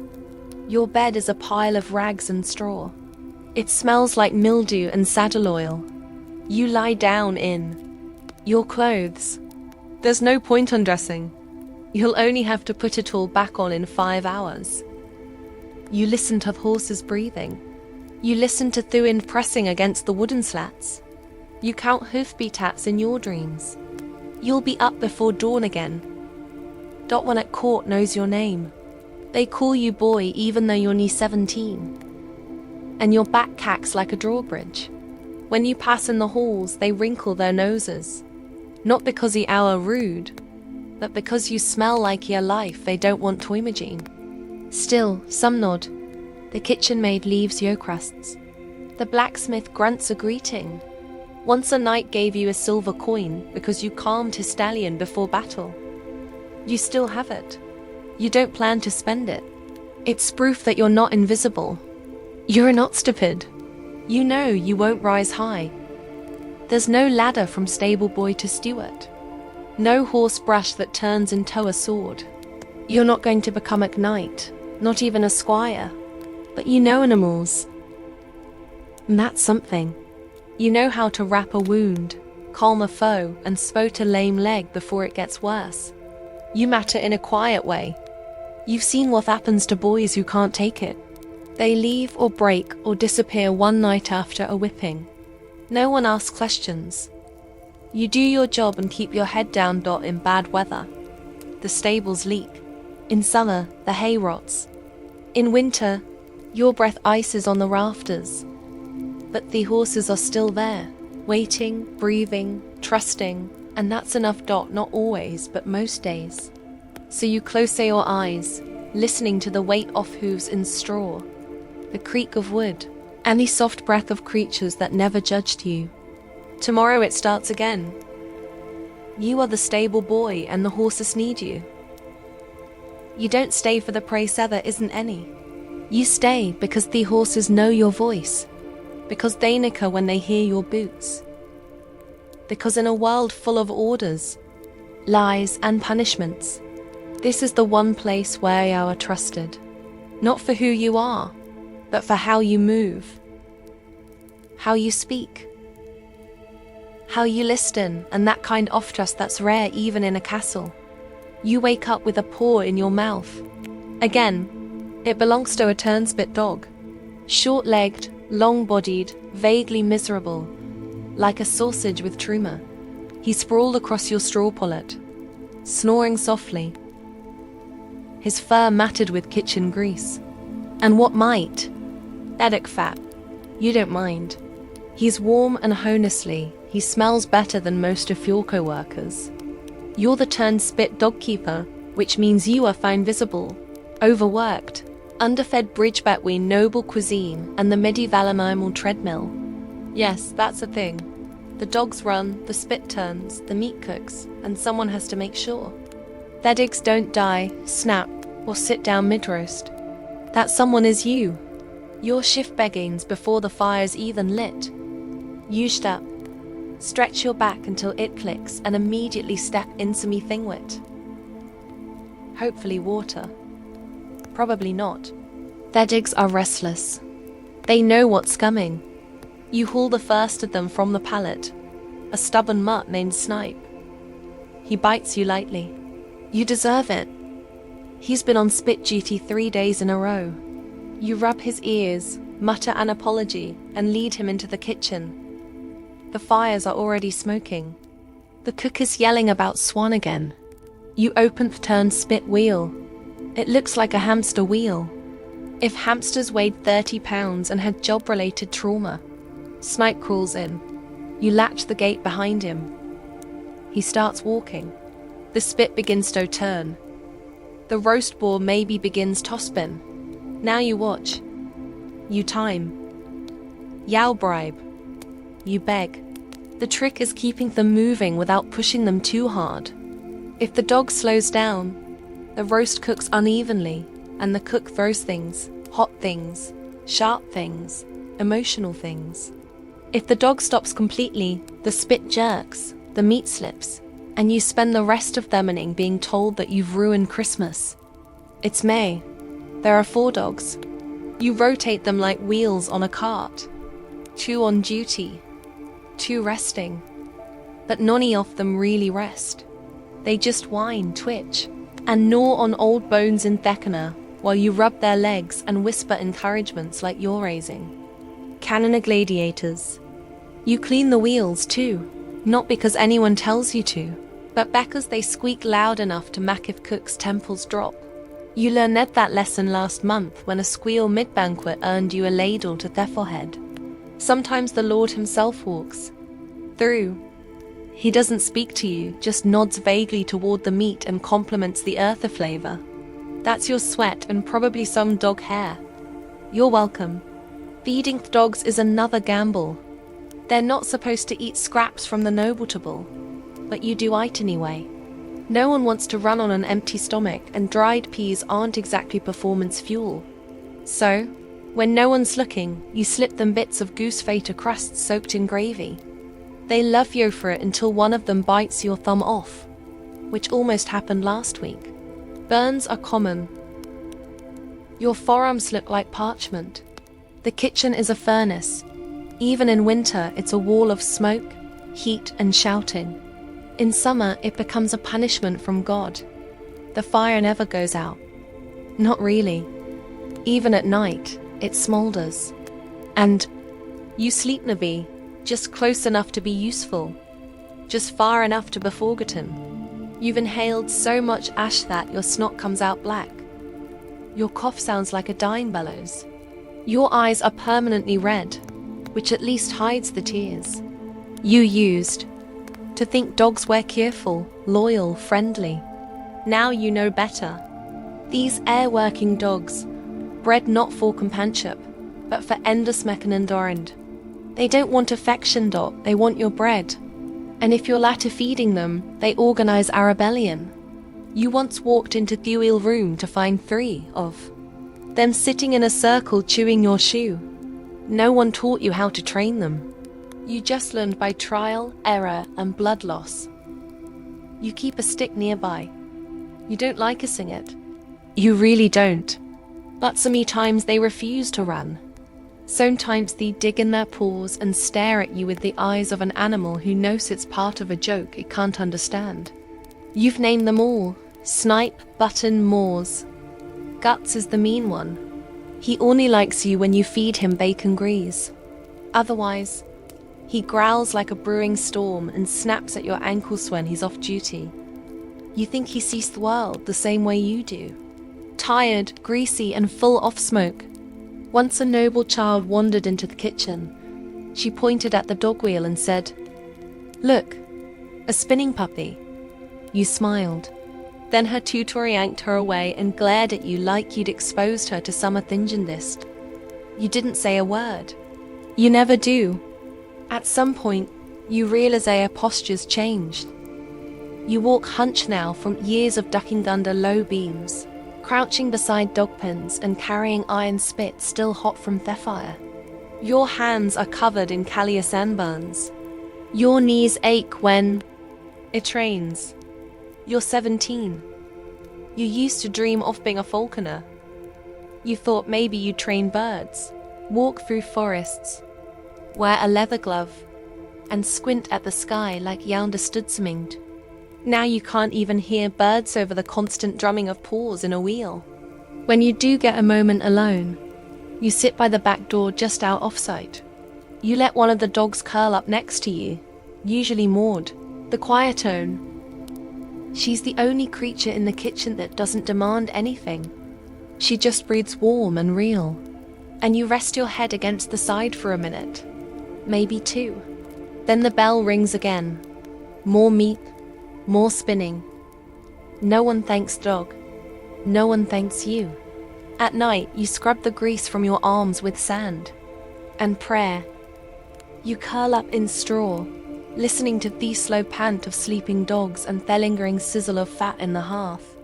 Your bed is a pile of rags and straw. It smells like mildew and saddle oil. You lie down in your clothes. There's no point undressing. You'll only have to put it all back on in 5 hours. You listen to the horses breathing. You listen to Thuin pressing against the wooden slats. You count hoofbeats in your dreams. You'll be up before dawn again. One at court knows your name. They call you boy even though you're only 17. And your back cacks like a drawbridge. When you pass in the halls, they wrinkle their noses. Not because you are rude, but because you smell like your life they don't want to imagine. Still, some nod. The kitchen maid leaves yo crusts. The blacksmith grunts a greeting. Once a knight gave you a silver coin because you calmed his stallion before battle. You still have it. You don't plan to spend it. It's proof that you're not invisible. You're not stupid. You know you won't rise high. There's no ladder from stable boy to steward. No horse brush that turns into a sword. You're not going to become a knight, not even a squire. But you know animals. And that's something. You know how to wrap a wound, calm a foe, and spot a lame leg before it gets worse. You matter in a quiet way. You've seen what happens to boys who can't take it. They leave or break or disappear one night after a whipping. No one asks questions. You do your job and keep your head down. In bad weather, the stables leak. In summer, the hay rots. In winter, your breath ices on the rafters. But the horses are still there, waiting, breathing, trusting, and that's enough. Not always, but most days. So you close your eyes, listening to the weight of hooves in straw, the creak of wood, and the soft breath of creatures that never judged you. Tomorrow it starts again. You are the stable boy and the horses need you. You don't stay for the praise there isn't any. You stay because the horses know your voice, because they nicker when they hear your boots. Because in a world full of orders, lies and punishments, this is the one place where you are trusted. Not for who you are, but for how you move, how you speak, how you listen, and that kind of trust that's rare even in a castle. You wake up with a paw in your mouth. Again, it belongs to a turnspit dog. Short-legged, long-bodied, vaguely miserable, like a sausage with trauma. He sprawled across your straw pallet, snoring softly, his fur matted with kitchen grease. And what might? Edic fat. You don't mind. He's warm and honestly, he smells better than most of your co-workers. You're the turnspit dog keeper, which means you are fine visible, overworked, underfed bridge between noble cuisine and the medieval animal treadmill. Yes, that's a thing. The dogs run, the spit turns, the meat cooks, and someone has to make sure. Their digs don't die, snap, or sit down mid-roast. That someone is you. Your shift begins before the fire's even lit. You step, stretch your back until it clicks, and immediately step into me thingwit. Hopefully water. Probably not. Their digs are restless. They know what's coming. You haul the first of them from the pallet, a stubborn mutt named Snipe. He bites you lightly. You deserve it. He's been on spit duty 3 days in a row. You rub his ears, mutter an apology, and lead him into the kitchen. The fires are already smoking. The cook is yelling about Swan again. You open the turnspit wheel. It looks like a hamster wheel. If hamsters weighed 30 pounds and had job-related trauma. Snipe crawls in. You latch the gate behind him. He starts walking. The spit begins to turn. The roast boar maybe begins to spin. Now you watch. You time. Yow bribe. You beg. The trick is keeping them moving without pushing them too hard. If the dog slows down, the roast cooks unevenly, and the cook throws things, hot things, sharp things, emotional things. If the dog stops completely, the spit jerks, the meat slips, and you spend the rest of the morning being told that you've ruined Christmas. It's May. There are 4 dogs. You rotate them like wheels on a cart. 2 on duty, 2 resting. But none of them really rest. They just whine, twitch, and gnaw on old bones in Thekana while you rub their legs and whisper encouragements like you're raising cannon gladiators. You clean the wheels too, not because anyone tells you to, but because they squeak loud enough to make if cook's temples drop. You learned that lesson last month when a squeal mid-banquet earned you a ladle to their forehead. Sometimes the Lord himself walks through. He doesn't speak to you, just nods vaguely toward the meat and compliments the earther flavor. That's your sweat and probably some dog hair. You're welcome. Feeding dogs is another gamble. They're not supposed to eat scraps from the notable, but you do it anyway. No one wants to run on an empty stomach, and dried peas aren't exactly performance fuel. So, when no one's looking, you slip them bits of goose feta crust soaked in gravy. They love you for it until one of them bites your thumb off, which almost happened last week. Burns are common. Your forearms look like parchment. The kitchen is a furnace. Even in winter, it's a wall of smoke, heat, and shouting. In summer, it becomes a punishment from God. The fire never goes out. Not really. Even at night, it smolders. And you sleep, Navi, just close enough to be useful, just far enough to be forgotten. You've inhaled so much ash that your snot comes out black. Your cough sounds like a dying bellows. Your eyes are permanently red, which at least hides the tears. You used to think dogs were careful, loyal, friendly. Now you know better. These air-working dogs, bred not for companionship, but for endesmecken and dorand. They don't want affection, Dot, they want your bread. And if you're latter feeding them, they organize a rebellion. You once walked into Guil room to find 3 of them sitting in a circle chewing your shoe. No one taught you how to train them. You just learned by trial, error, and blood loss. You keep a stick nearby. You don't like using it. You really don't. But sometimes they refuse to run. Sometimes they dig in their paws and stare at you with the eyes of an animal who knows it's part of a joke it can't understand. You've named them all. Snipe, Button, Moors. Guts is the mean one. He only likes you when you feed him bacon grease. Otherwise, he growls like a brewing storm and snaps at your ankles when he's off duty. You think he sees the world the same way you do. Tired, greasy, and full of smoke. Once a noble child wandered into the kitchen. She pointed at the dog wheel and said, "Look, a spinning puppy." You smiled. Then her tutor yanked her away and glared at you like you'd exposed her to some athingendist. You didn't say a word. You never do. At some point, you realize your posture's changed. You walk hunched now from years of ducking under low beams, crouching beside dog pens and carrying iron spit still hot from the fire. Your hands are covered in callous sunburns. Your knees ache when it rains. You're 17. You used to dream of being a falconer. You thought maybe you'd train birds, walk through forests, wear a leather glove, and squint at the sky like you understood something. Now you can't even hear birds over the constant drumming of paws in a wheel. When you do get a moment alone, you sit by the back door just out of sight. You let one of the dogs curl up next to you, usually Maud, the quietone. She's the only creature in the kitchen that doesn't demand anything. She just breathes warm and real. And you rest your head against the side for a minute, maybe 2. Then the bell rings again. More meat, more spinning. No one thanks dog. No one thanks you. At night, you scrub the grease from your arms with sand. And prayer. You curl up in straw, listening to the slow pant of sleeping dogs and the lingering sizzle of fat in the hearth.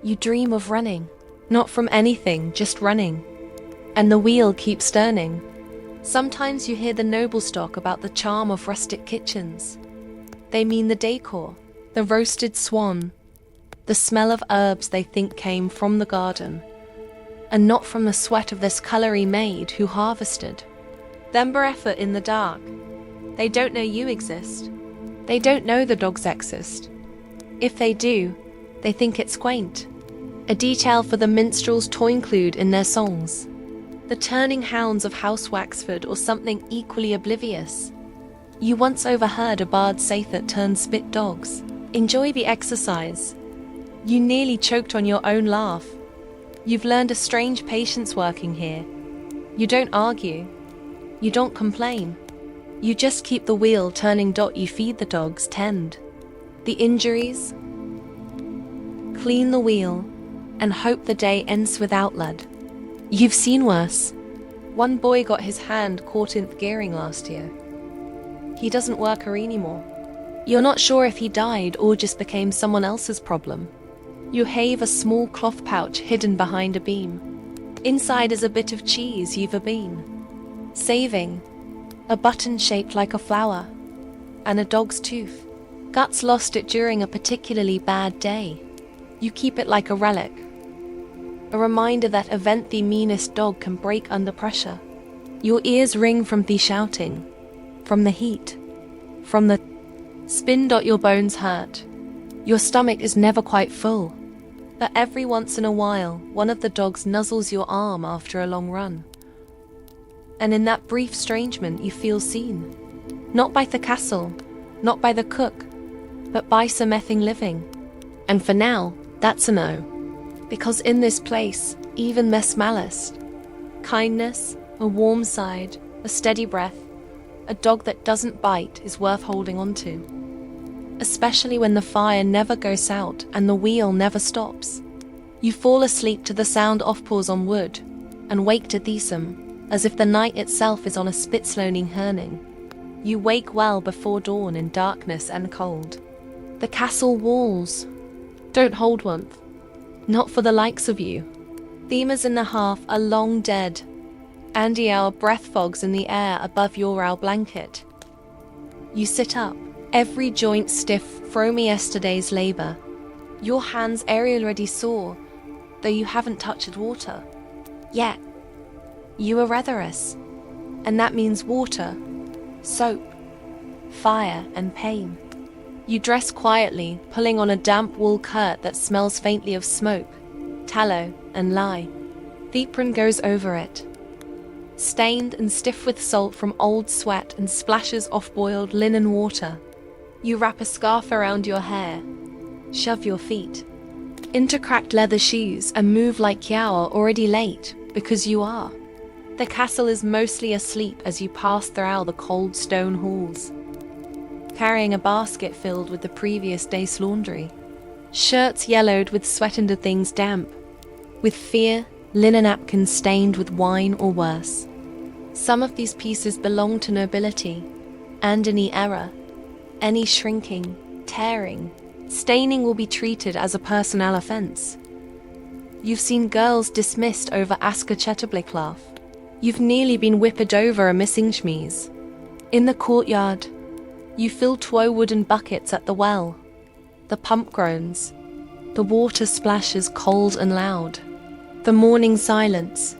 You dream of running, not from anything, just running. And the wheel keeps turning. Sometimes you hear the noble stock about the charm of rustic kitchens. They mean the decor, the roasted swan, the smell of herbs they think came from the garden, and not from the sweat of this colory maid who harvested. Them effort in the dark. They don't know you exist. They don't know the dogs exist. If they do, they think it's quaint. A detail for the minstrels to include in their songs. The turning hounds of House Waxford or something equally oblivious. You once overheard a bard say that turned spit dogs. Enjoy the exercise. You nearly choked on your own laugh. You've learned a strange patience working here. You don't argue. You don't complain. You just keep the wheel turning. You feed the dogs, tend the injuries, clean the wheel, and hope the day ends without blood. You've seen worse. One boy got his hand caught in gearing last year. He doesn't work here anymore. You're not sure if he died or just became someone else's problem. You have a small cloth pouch hidden behind a beam. Inside is a bit of cheese you've been saving. A button shaped like a flower, and a dog's tooth. Guts lost it during a particularly bad day. You keep it like a relic, a reminder that even the meanest dog can break under pressure. Your ears ring from the shouting, from the heat, from the spin. Your bones hurt. Your stomach is never quite full. But every once in a while, one of the dogs nuzzles your arm after a long run. And in that brief estrangement, you feel seen. Not by the castle, not by the cook, but by some effing living. And for now, that's a no. Because in this place, even the smallest kindness, a warm side, a steady breath, a dog that doesn't bite is worth holding on to. Especially when the fire never goes out and the wheel never stops. You fall asleep to the sound of paws on wood, and wake to Thesum, as if the night itself is on a Spitzloning Herning. You wake well before dawn in darkness and cold. The castle walls don't hold warmth, not for the likes of you. Themers in the hearth are long dead, and our breath fogs in the air above your row blanket. You sit up, every joint stiff from yesterday's labor. Your hands already sore, though you haven't touched water. Yet, you are retherous, and that means water, soap, fire, and pain. You dress quietly, pulling on a damp wool kirt that smells faintly of smoke, tallow, and lye. The apron goes over it, stained and stiff with salt from old sweat and splashes of boiled linen water. You wrap a scarf around your hair, shove your feet into cracked leather shoes, and move like you are already late, because you are. The castle is mostly asleep as you pass through the cold stone halls, carrying a basket filled with the previous day's laundry. Shirts yellowed with sweat and things damp, with fear, linen napkins stained with wine or worse. Some of these pieces belong to nobility, and any error, any shrinking, tearing, staining will be treated as a personal offence. You've seen girls dismissed over Asker Chetterbliklaff. You've nearly been whipped over a missing schmies. In the courtyard, you fill 2 wooden buckets at the well. The pump groans. The water splashes cold and loud. The morning silence.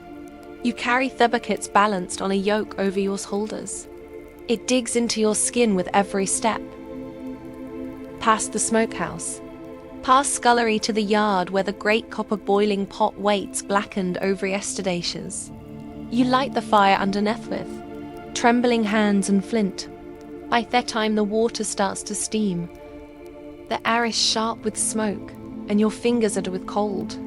You carry the buckets balanced on a yoke over your shoulders. It digs into your skin with every step. Past the smokehouse. Past scullery to the yard where the great copper boiling pot waits blackened over yesterday's. You light the fire underneath with trembling hands and flint. By that time the water starts to steam. The air is sharp with smoke, and your fingers are with cold.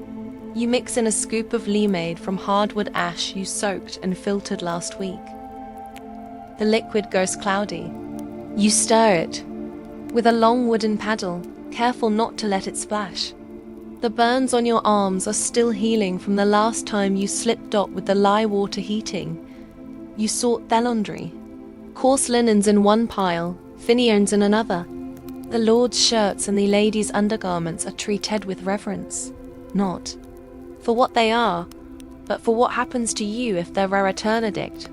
You mix in a scoop of lemonade from hardwood ash you soaked and filtered last week. The liquid goes cloudy. You stir it with a long wooden paddle, careful not to let it splash. The burns on your arms are still healing from the last time you slipped up with the lye water heating. You sort their laundry. Coarse linens in one pile, finions in another. The lord's shirts and the ladies' undergarments are treated with reverence, not for what they are, but for what happens to you if they're a return-addict.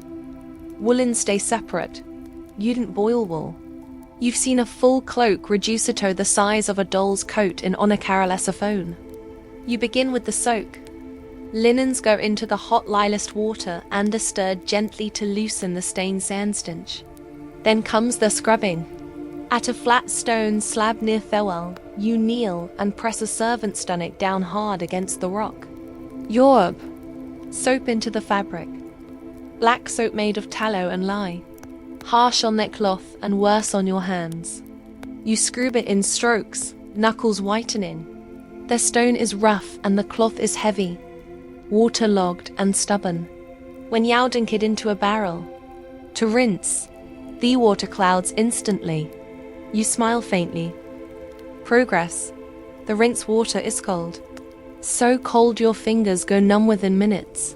Woolens stay separate. You didn't boil wool. You've seen a full cloak reduce to the size of a doll's coat in onocarolessophone. You begin with the soak. Linens go into the hot lilist water and are stirred gently to loosen the stained sand stench. Then comes the scrubbing. At a flat stone slab near Thewell, you kneel and press a servant's stomach down hard against the rock. Yorb. Soap into the fabric. Black soap made of tallow and lye. Harsh on their cloth and worse on your hands. You scrub it in strokes, knuckles whitening. The stone is rough and the cloth is heavy, waterlogged and stubborn. When you dunk it into a barrel, to rinse, the water clouds instantly. You smile faintly. Progress. The rinse water is cold. So cold your fingers go numb within minutes.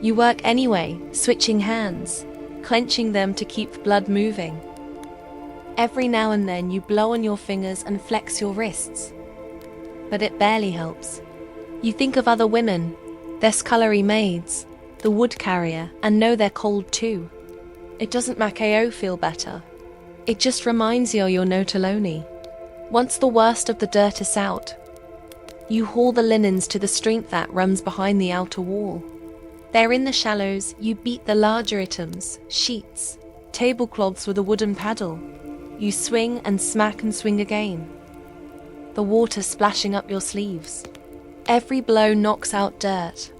You work anyway, switching hands, clenching them to keep blood moving. Every now and then you blow on your fingers and flex your wrists. But it barely helps. You think of other women, their scullery maids, the wood carrier, and know they're cold too. It doesn't make you feel better. It just reminds you you're not alone. Once the worst of the dirt is out, you haul the linens to the street that runs behind the outer wall. There in the shallows, you beat the larger items, sheets, tablecloths with a wooden paddle. You swing and smack and swing again. The water splashing up your sleeves. Every blow knocks out dirt.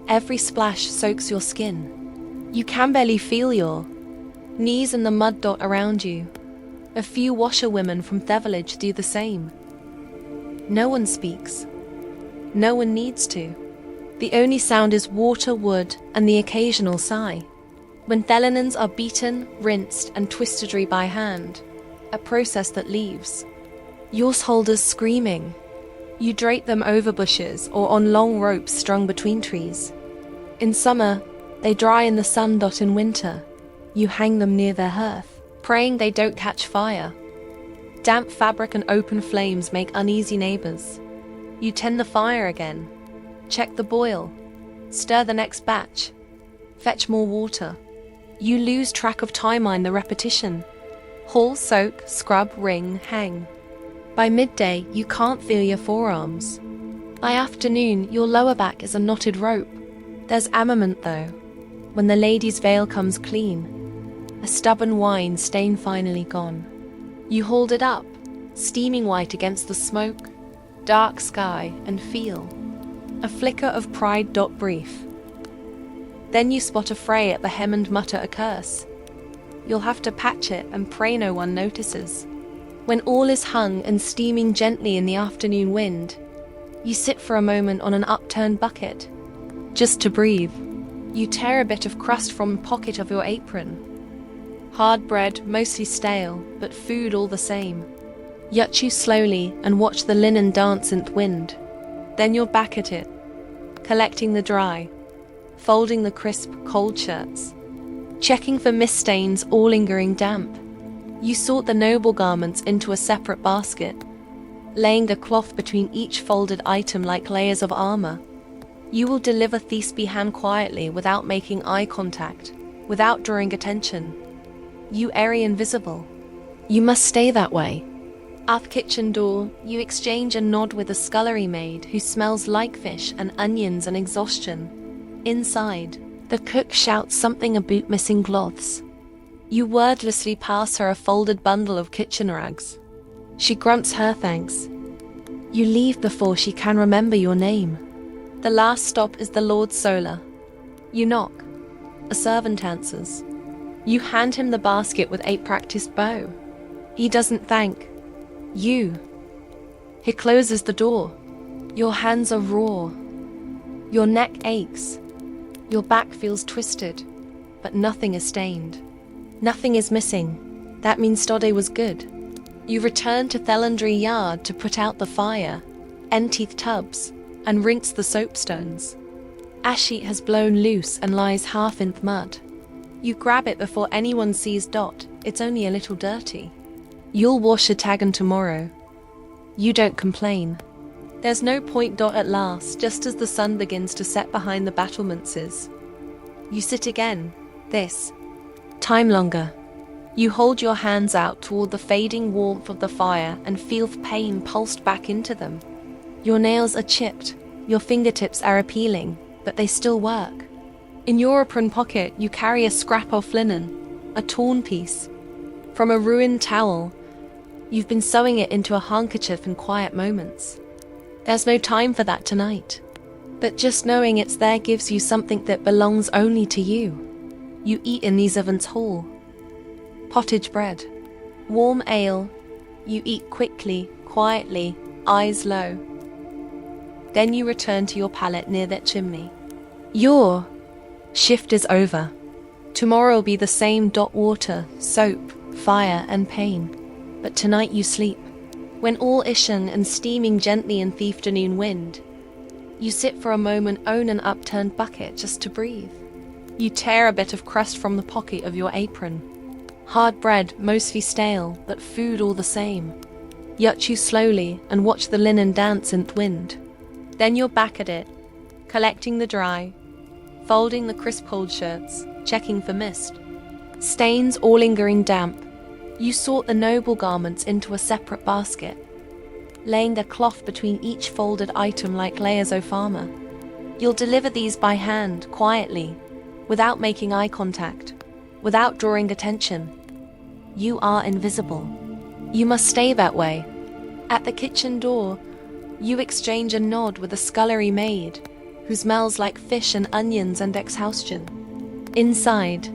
Every splash soaks your skin. You can barely feel your knees in the mud dot around you. A few washerwomen from the village do the same. No one speaks. No one needs to. The only sound is water, wood, and the occasional sigh. When thelinens are beaten, rinsed, and twisted by hand, a process that leaves yours holders screaming. You drape them over bushes or on long ropes strung between trees. In summer, they dry in the sun. In winter, you hang them near their hearth, praying they don't catch fire. Damp fabric and open flames make uneasy neighbors. You tend the fire again. Check the boil. Stir the next batch. Fetch more water. You lose track of time in the repetition. Haul, soak, scrub, wring, hang. By midday, you can't feel your forearms. By afternoon, your lower back is a knotted rope. There's armament though, when the lady's veil comes clean. A stubborn wine stain finally gone. You hold it up, steaming white against the smoke, dark sky, and feel a flicker of pride. Brief. Then you spot a fray at the hem and mutter a curse. You'll have to patch it and pray no one notices. When all is hung and steaming gently in the afternoon wind, you sit for a moment on an upturned bucket, just to breathe. You tear a bit of crust from the pocket of your apron. Hard bread, mostly stale, but food all the same. You chew slowly and watch the linen dance in the wind. Then you're back at it, collecting the dry, folding the crisp, cold shirts, checking for mist stains or lingering damp. You sort the noble garments into a separate basket, laying a cloth between each folded item like layers of armor. You will deliver Thesby ham quietly without making eye contact, without drawing attention. You airy invisible. You must stay that way. At the kitchen door, you exchange a nod with a scullery maid who smells like fish and onions and exhaustion. Inside, the cook shouts something about missing cloths. You wordlessly pass her a folded bundle of kitchen rags. She grunts her thanks. You leave before she can remember your name. The last stop is the Lord's Solar. You knock. A servant answers. You hand him the basket with a practiced bow. He doesn't thank you. He closes the door. Your hands are raw. Your neck aches. Your back feels twisted, but nothing is stained. Nothing is missing. That means Stodde was good. You return to Thelandry Yard to put out the fire, empty the tubs, and rinse the soapstones. Ash sheet has blown loose and lies half in the mud. You grab it before anyone sees Dot. It's only a little dirty. You'll wash it again tomorrow. You don't complain. There's no point. At last, just as the sun begins to set behind the battlemences, you sit again. This time longer. You hold your hands out toward the fading warmth of the fire and feel pain pulsed back into them. Your nails are chipped, your fingertips are appealing, but they still work. In your apron pocket, you carry a scrap of linen, a torn piece. From a ruined towel, you've been sewing it into a handkerchief in quiet moments. There's no time for that tonight. But just knowing it's there gives you something that belongs only to you. You eat in these ovens whole. Pottage bread, warm ale. You eat quickly, quietly, eyes low. Then you return to your pallet near that chimney. Your shift is over. Tomorrow will be the same. Water, soap, fire, and pain. But tonight you sleep. When all ishan and steaming gently in the afternoon wind, you sit for a moment on an upturned bucket just to breathe. You tear a bit of crust from the pocket of your apron. Hard bread, mostly stale, but food all the same. You chew slowly and watch the linen dance in the wind. Then you're back at it, collecting the dry, folding the crisp cold shirts, checking for mist. Stains or lingering damp. You sort the noble garments into a separate basket, laying a cloth between each folded item like layers of armor. You'll deliver these by hand, quietly, without making eye contact, without drawing attention. You are invisible. You must stay that way. At the kitchen door, you exchange a nod with a scullery maid, who smells like fish and onions and exhaustion. Inside,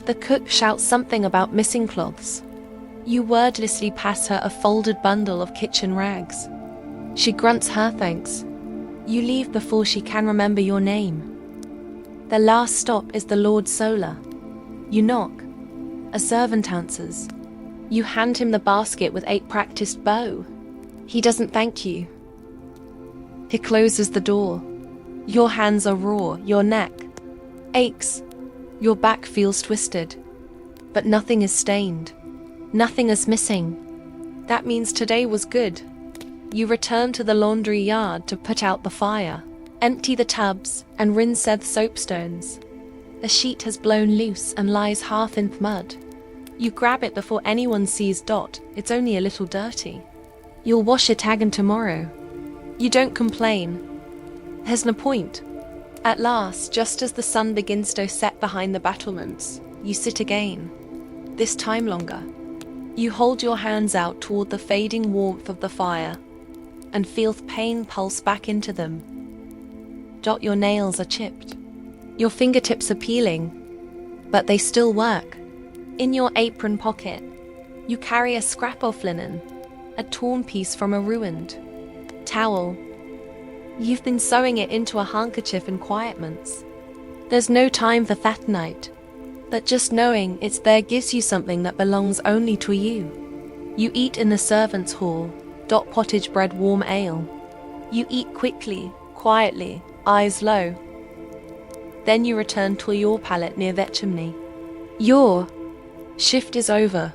the cook shouts something about missing cloths. You wordlessly pass her a folded bundle of kitchen rags. She grunts her thanks. You leave before she can remember your name. The last stop is the Lord Solar. You knock. A servant answers. You hand him the basket with 8 practiced bow. He doesn't thank you. He closes the door. Your hands are raw, your neck aches, your back feels twisted. But nothing is stained. Nothing is missing. That means today was good. You return to the laundry yard to put out the fire, empty the tubs, and rinse said soapstones. The sheet has blown loose and lies half in mud. You grab it before anyone sees Dot. It's only a little dirty. You'll wash it again tomorrow. You don't complain. There's no point. At last, just as the sun begins to set behind the battlements, you sit again. This time longer. You hold your hands out toward the fading warmth of the fire and feel pain pulse back into them. Dot, your nails are chipped. Your fingertips are peeling, but they still work. In your apron pocket, you carry a scrap of linen, a torn piece from a ruined towel. You've been sewing it into a handkerchief in quiet months. There's no time for that night, but just knowing it's there gives you something that belongs only to you. You eat in the servants' hall, Dot pottage bread warm ale. You eat quickly, quietly, eyes low. Then you return to your pallet near that chimney. Your shift is over.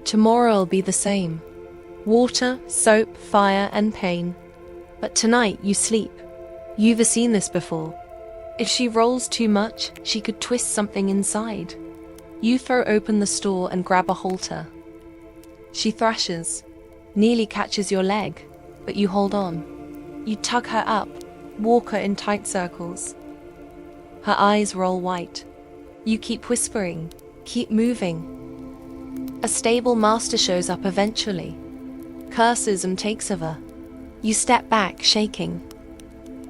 Tomorrow'll be the same. Water, soap, fire, and pain. But tonight you sleep. You've seen this before. If she rolls too much, she could twist something inside. You throw open the store and grab a halter. She thrashes, nearly catches your leg, but you hold on. You tug her up, walk her in tight circles. Her eyes roll white. You keep whispering, keep moving. A stable master shows up eventually, curses and takes of her. You step back, shaking.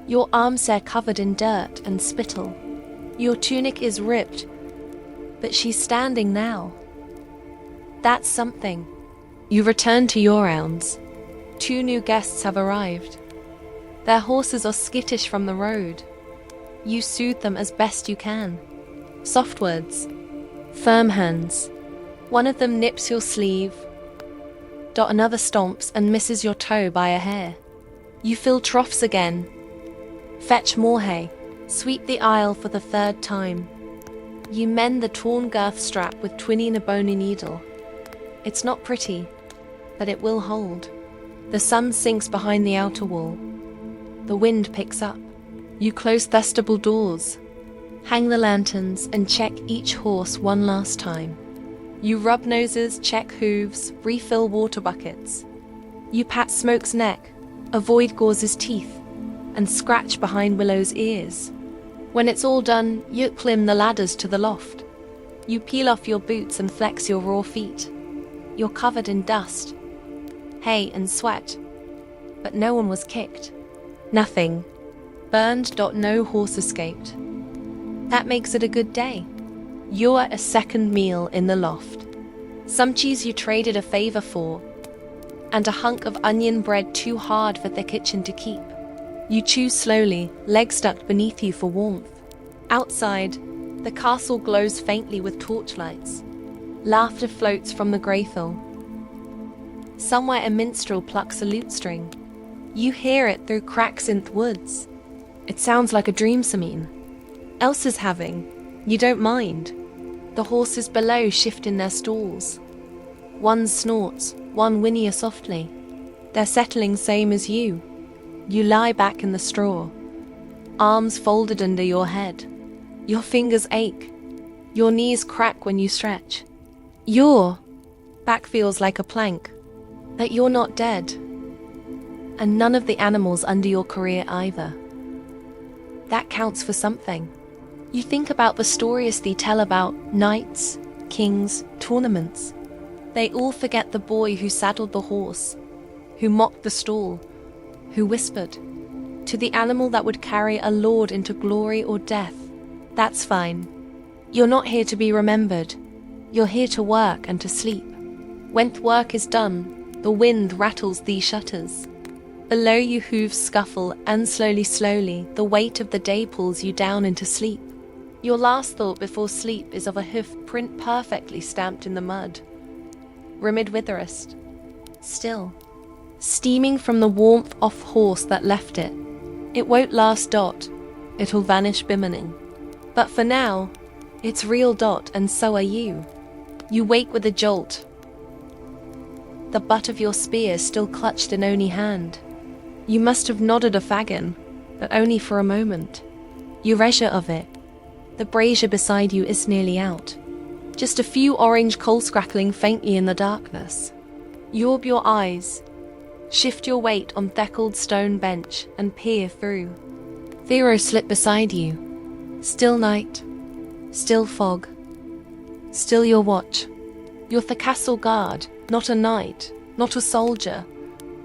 Your arms are covered in dirt and spittle. Your tunic is ripped, but she's standing now. That's something. You return to your rounds. 2 new guests have arrived. Their horses are skittish from the road. You soothe them as best you can. Soft words, firm hands. One of them nips your sleeve. Dot, another stomps and misses your toe by a hair. You fill troughs again. Fetch more hay. Sweep the aisle for the 3rd time. You mend the torn girth strap with twinning a bony needle. It's not pretty, but it will hold. The sun sinks behind the outer wall. The wind picks up. You close vestibule doors, hang the lanterns, and check each horse one last time. You rub noses, check hooves, refill water buckets. You pat Smoke's neck, avoid Gauze's teeth, and scratch behind Willow's ears. When it's all done, you climb the ladders to the loft. You peel off your boots and flex your raw feet. You're covered in dust, hay and sweat, but no one was kicked. Nothing. Burned. No horse escaped. That makes it a good day. You're a second meal in the loft. Some cheese you traded a favor for, and a hunk of onion bread too hard for the kitchen to keep. You chew slowly, legs stuck beneath you for warmth. Outside, the castle glows faintly with torchlights. Laughter floats from the greythill. Somewhere a minstrel plucks a lute string. You hear it through cracks in the woods. It sounds like a dream Samine. Elsa's having. You don't mind. The horses below shift in their stalls. One snorts, one whinnies softly. They're settling same as you. You lie back in the straw, arms folded under your head. Your fingers ache. Your knees crack when you stretch. Your back feels like a plank, that you're not dead. And none of the animals under your career either. That counts for something. You think about the stories they tell about knights, kings, tournaments. They all forget the boy who saddled the horse, who mocked the stall, who whispered to the animal that would carry a lord into glory or death. That's fine. You're not here to be remembered. You're here to work and to sleep. When the work is done, the wind rattles these shutters. Below you hooves scuffle, and slowly, the weight of the day pulls you down into sleep. Your last thought before sleep is of a hoof print perfectly stamped in the mud. Rimid witherest. Still. Steaming from the warmth off horse that left it. It won't last dot. It'll vanish bimmening. But for now, it's real dot, and so are you. You wake with a jolt. The butt of your spear still clutched in only hand. You must have nodded a fagin, but only for a moment. You reasure of it. The brazier beside you is nearly out. Just a few orange coals crackling faintly in the darkness. You orb your eyes, shift your weight on theckled stone bench, and peer through. Thero slipped beside you. Still night, still fog, still your watch. You're the castle guard, not a knight, not a soldier,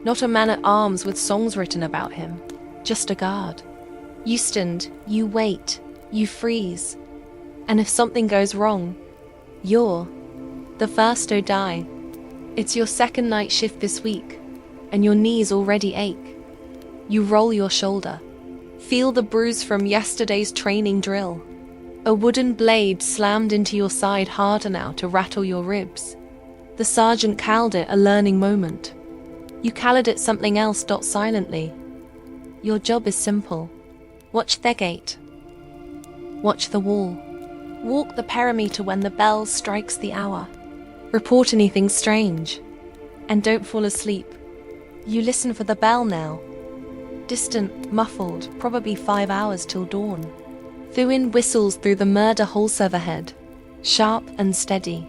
not a man-at-arms with songs written about him, just a guard. You stand, you wait, you freeze, and if something goes wrong, you're the first to die. It's your second night shift this week, and your knees already ache. You roll your shoulder. Feel the bruise from yesterday's training drill. A wooden blade slammed into your side harder now to rattle your ribs. The sergeant called it a learning moment. You called it something else. Silently. Your job is simple. Watch the gate. Watch the wall. Walk the perimeter when the bell strikes the hour. Report anything strange. And don't fall asleep. You listen for the bell now. Distant, muffled, probably 5 hours till dawn. The wind whistles through the murder holes overhead, sharp and steady.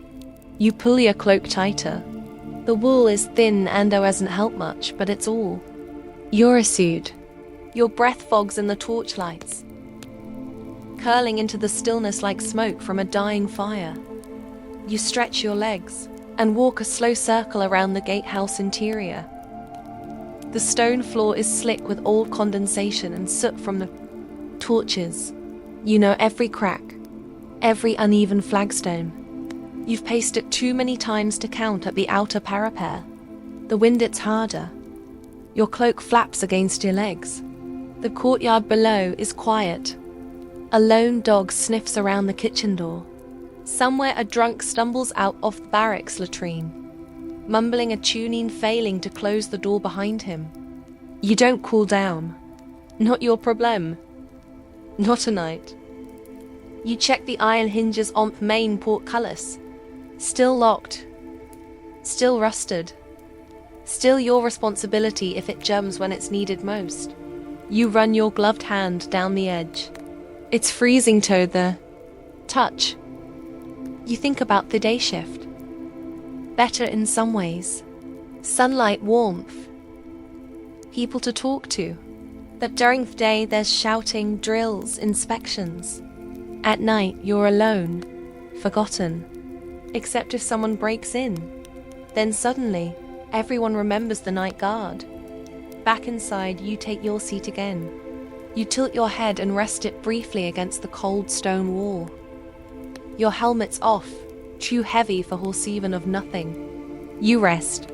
You pull your cloak tighter. The wool is thin and hasn't helped much, but it's all. You're a suit. Your breath fogs in the torchlights, curling into the stillness like smoke from a dying fire. You stretch your legs and walk a slow circle around the gatehouse interior. The stone floor is slick with old condensation and soot from the torches. You know every crack, every uneven flagstone. You've paced it too many times to count at the outer parapet. The wind hits harder. Your cloak flaps against your legs. The courtyard below is quiet. A lone dog sniffs around the kitchen door. Somewhere a drunk stumbles out of the barracks latrine, mumbling a tuning failing to close the door behind him. You don't cool down. Not your problem. Not tonight. You check the iron hinges on the main portcullis. Still locked. Still rusted. Still your responsibility if it jumps when it's needed most. You run your gloved hand down the edge. It's freezing to the touch. You think about the day shift. Better in some ways. Sunlight, warmth. People to talk to. That during the day there's shouting, drills, inspections. At night you're alone, forgotten. Except if someone breaks in. Then suddenly, everyone remembers the night guard. Back inside, you take your seat again. You tilt your head and rest it briefly against the cold stone wall. Your helmet's off, too heavy for horse even of nothing. You rest.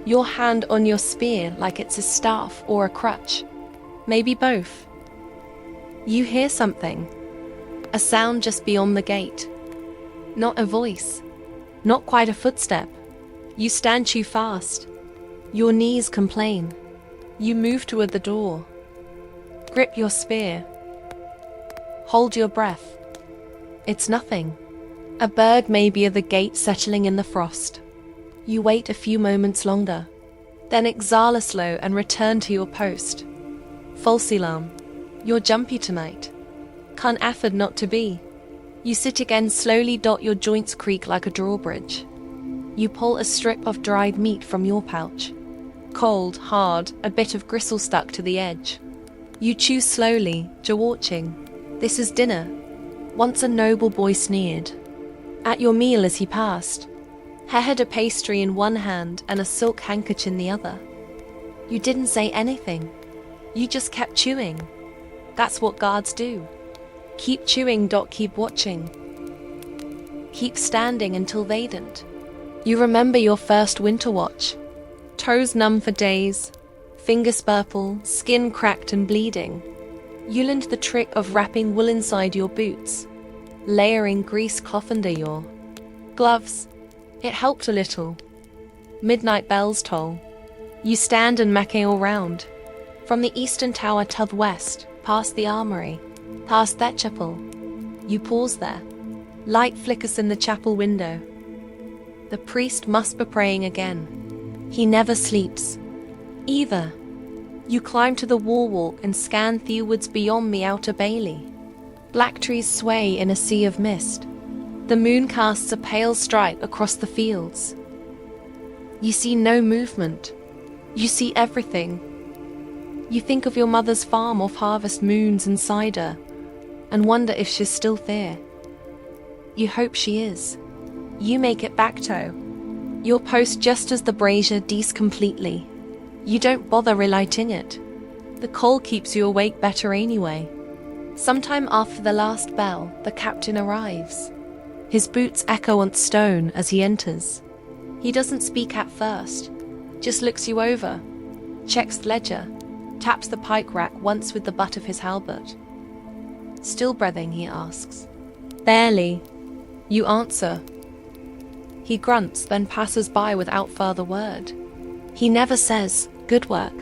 Your hand on your spear like it's a staff or a crutch. Maybe both. You hear something. A sound just beyond the gate. Not a voice. Not quite a footstep. You stand too fast. Your knees complain. You move toward the door. Grip your spear. Hold your breath. It's nothing. A bird maybe at the gate settling in the frost. You wait a few moments longer, then exhale slow and return to your post. False alarm. You're jumpy tonight. Can't afford not to be. You sit again, slowly dot your joints creak like a drawbridge. You pull a strip of dried meat from your pouch. Cold, hard, a bit of gristle stuck to the edge. You chew slowly, jaw watching. This is dinner. Once a noble boy sneered at your meal as he passed. He had a pastry in one hand and a silk handkerchief in the other. You didn't say anything. You just kept chewing. That's what guards do. Keep chewing, keep watching. Keep standing until they didn't. You remember your first winter watch. Toes numb for days, fingers purple, skin cracked and bleeding. You learned the trick of wrapping wool inside your boots, layering grease cloth under your gloves. It helped a little. Midnight bells toll. You stand and maquet all round. From the eastern tower to the west, past the armory, past that chapel. You pause there. Light flickers in the chapel window. The priest must be praying again. He never sleeps. Either. You climb to the wall walk and scan the woods beyond the outer bailey. Black trees sway in a sea of mist. The moon casts a pale stripe across the fields. You see no movement. You see everything. You think of your mother's farm of harvest moons and cider, and wonder if she's still there. You hope she is. You make it back to your post just as the brazier dies completely. You don't bother relighting it. The coal keeps you awake better anyway. Sometime after the last bell, the captain arrives. His boots echo on stone as he enters. He doesn't speak at first, just looks you over, checks the ledger, taps the pike rack once with the butt of his halberd. Still breathing, he asks. Barely. You answer. He grunts, then passes by without further word. He never says, good work.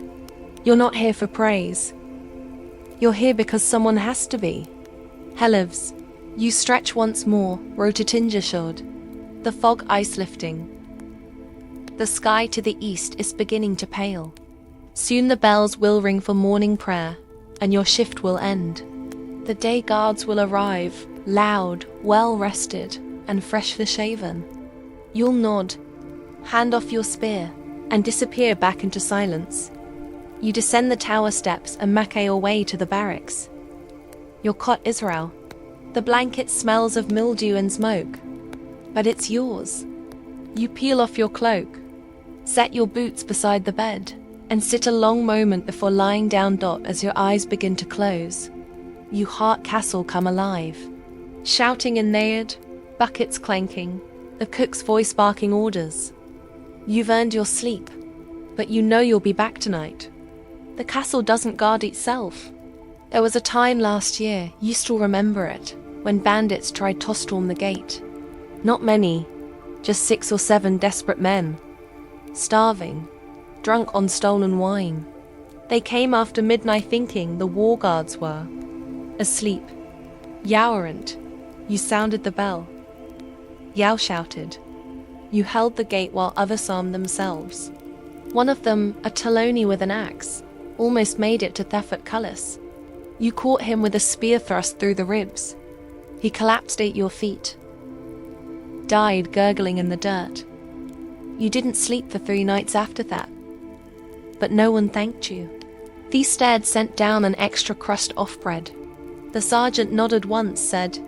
You're not here for praise. You're here because someone has to be. Helivs. You stretch once more, rotatingeshod. The fog ice lifting. The sky to the east is beginning to pale. Soon the bells will ring for morning prayer, and your shift will end. The day guards will arrive, loud, well-rested, and freshly shaven. You'll nod, hand off your spear, and disappear back into silence. You descend the tower steps and maquet your way to the barracks. Your cot Israel. The blanket smells of mildew and smoke, but it's yours. You peel off your cloak, set your boots beside the bed, and sit a long moment before lying down as your eyes begin to close. You heart castle come alive. Shouting in Nayad, buckets clanking, the cook's voice barking orders. You've earned your sleep, but you know you'll be back tonight. The castle doesn't guard itself. There was a time last year, you still remember it, when bandits tried to storm the gate. Not many, just 6 or 7 desperate men. Starving, drunk on stolen wine. They came after midnight thinking the war guards were asleep. Yowerant, you sounded the bell. Yao shouted. You held the gate while others armed themselves. One of them, a Taloni with an axe, almost made it to Thefert Cullis. You caught him with a spear thrust through the ribs. He collapsed at your feet. Died gurgling in the dirt. You didn't sleep for 3 nights after that. But no one thanked you. Thestead sent down an extra crust off bread. The sergeant nodded once, said,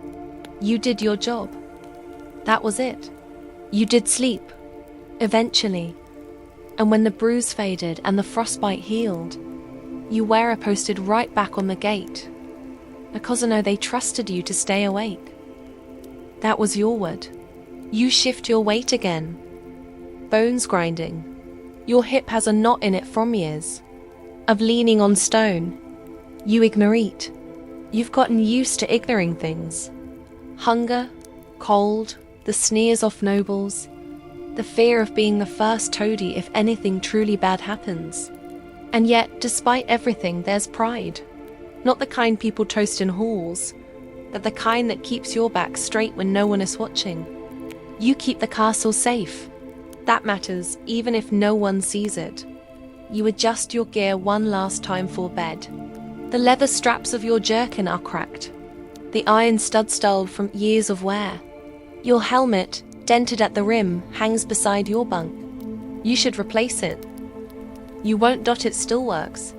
You did your job. That was it. You did sleep. Eventually. And when the bruise faded and the frostbite healed, you were posted right back on the gate. Because I know they trusted you to stay awake. That was your word. You shift your weight again. Bones grinding. Your hip has a knot in it from years of leaning on stone. You ignorate. You've gotten used to ignoring things. Hunger, cold, the sneers of nobles, the fear of being the first toady if anything truly bad happens. And yet, despite everything, there's pride. Not the kind people toast in halls, but the kind that keeps your back straight when no one is watching. You keep the castle safe. That matters, even if no one sees it. You adjust your gear one last time for bed. The leather straps of your jerkin are cracked. The iron stud dulled from years of wear. Your helmet, dented at the rim, hangs beside your bunk. You should replace it. You won't. It still works.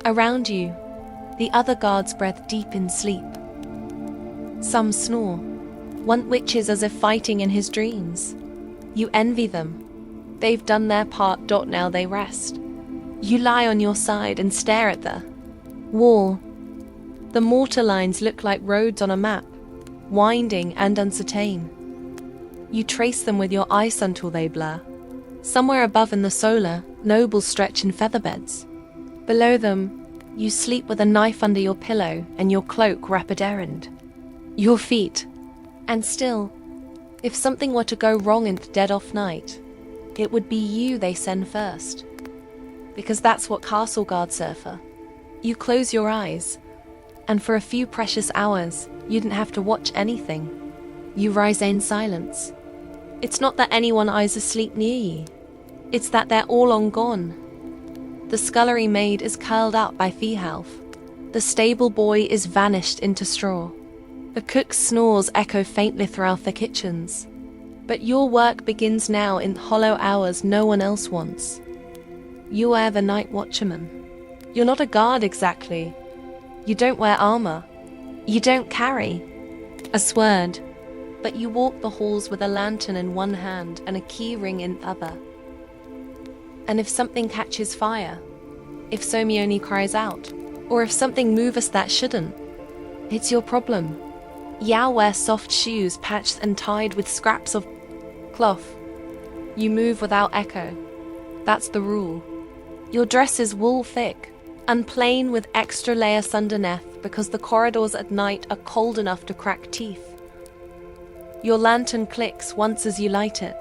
Around you, The other guards breathe deep in sleep. Some snore. One witches as if fighting in his dreams. You envy them. They've done their part. Now they rest. You lie on your side and stare at the wall. The mortar lines look like roads on a map, winding and uncertain. You trace them with your eyes until they blur. Somewhere above in the solar, nobles stretch in featherbeds. Below them, you sleep with a knife under your pillow and your cloak rapid errand. Your feet. And still, if something were to go wrong in the dead-off night, it would be you they send first. Because that's what castle guards are for. You close your eyes, and for a few precious hours, you didn't have to watch anything. You rise in silence. It's not that anyone is asleep near you. It's that they're all long gone. The scullery maid is curled up by Feehalf. The stable boy is vanished into straw. The cook's snores echo faintly throughout the kitchens. But your work begins now in hollow hours no one else wants. You are the night watchman. You're not a guard exactly. You don't wear armor. You don't carry a sword. But you walk the halls with a lantern in one hand and a key ring in the other. And if something catches fire, if Somione cries out, or if something moves that shouldn't, it's your problem. Yao wears soft shoes patched and tied with scraps of cloth. You move without echo. That's the rule. Your dress is wool thick and plain with extra layers underneath because the corridors at night are cold enough to crack teeth. Your lantern clicks once as you light it.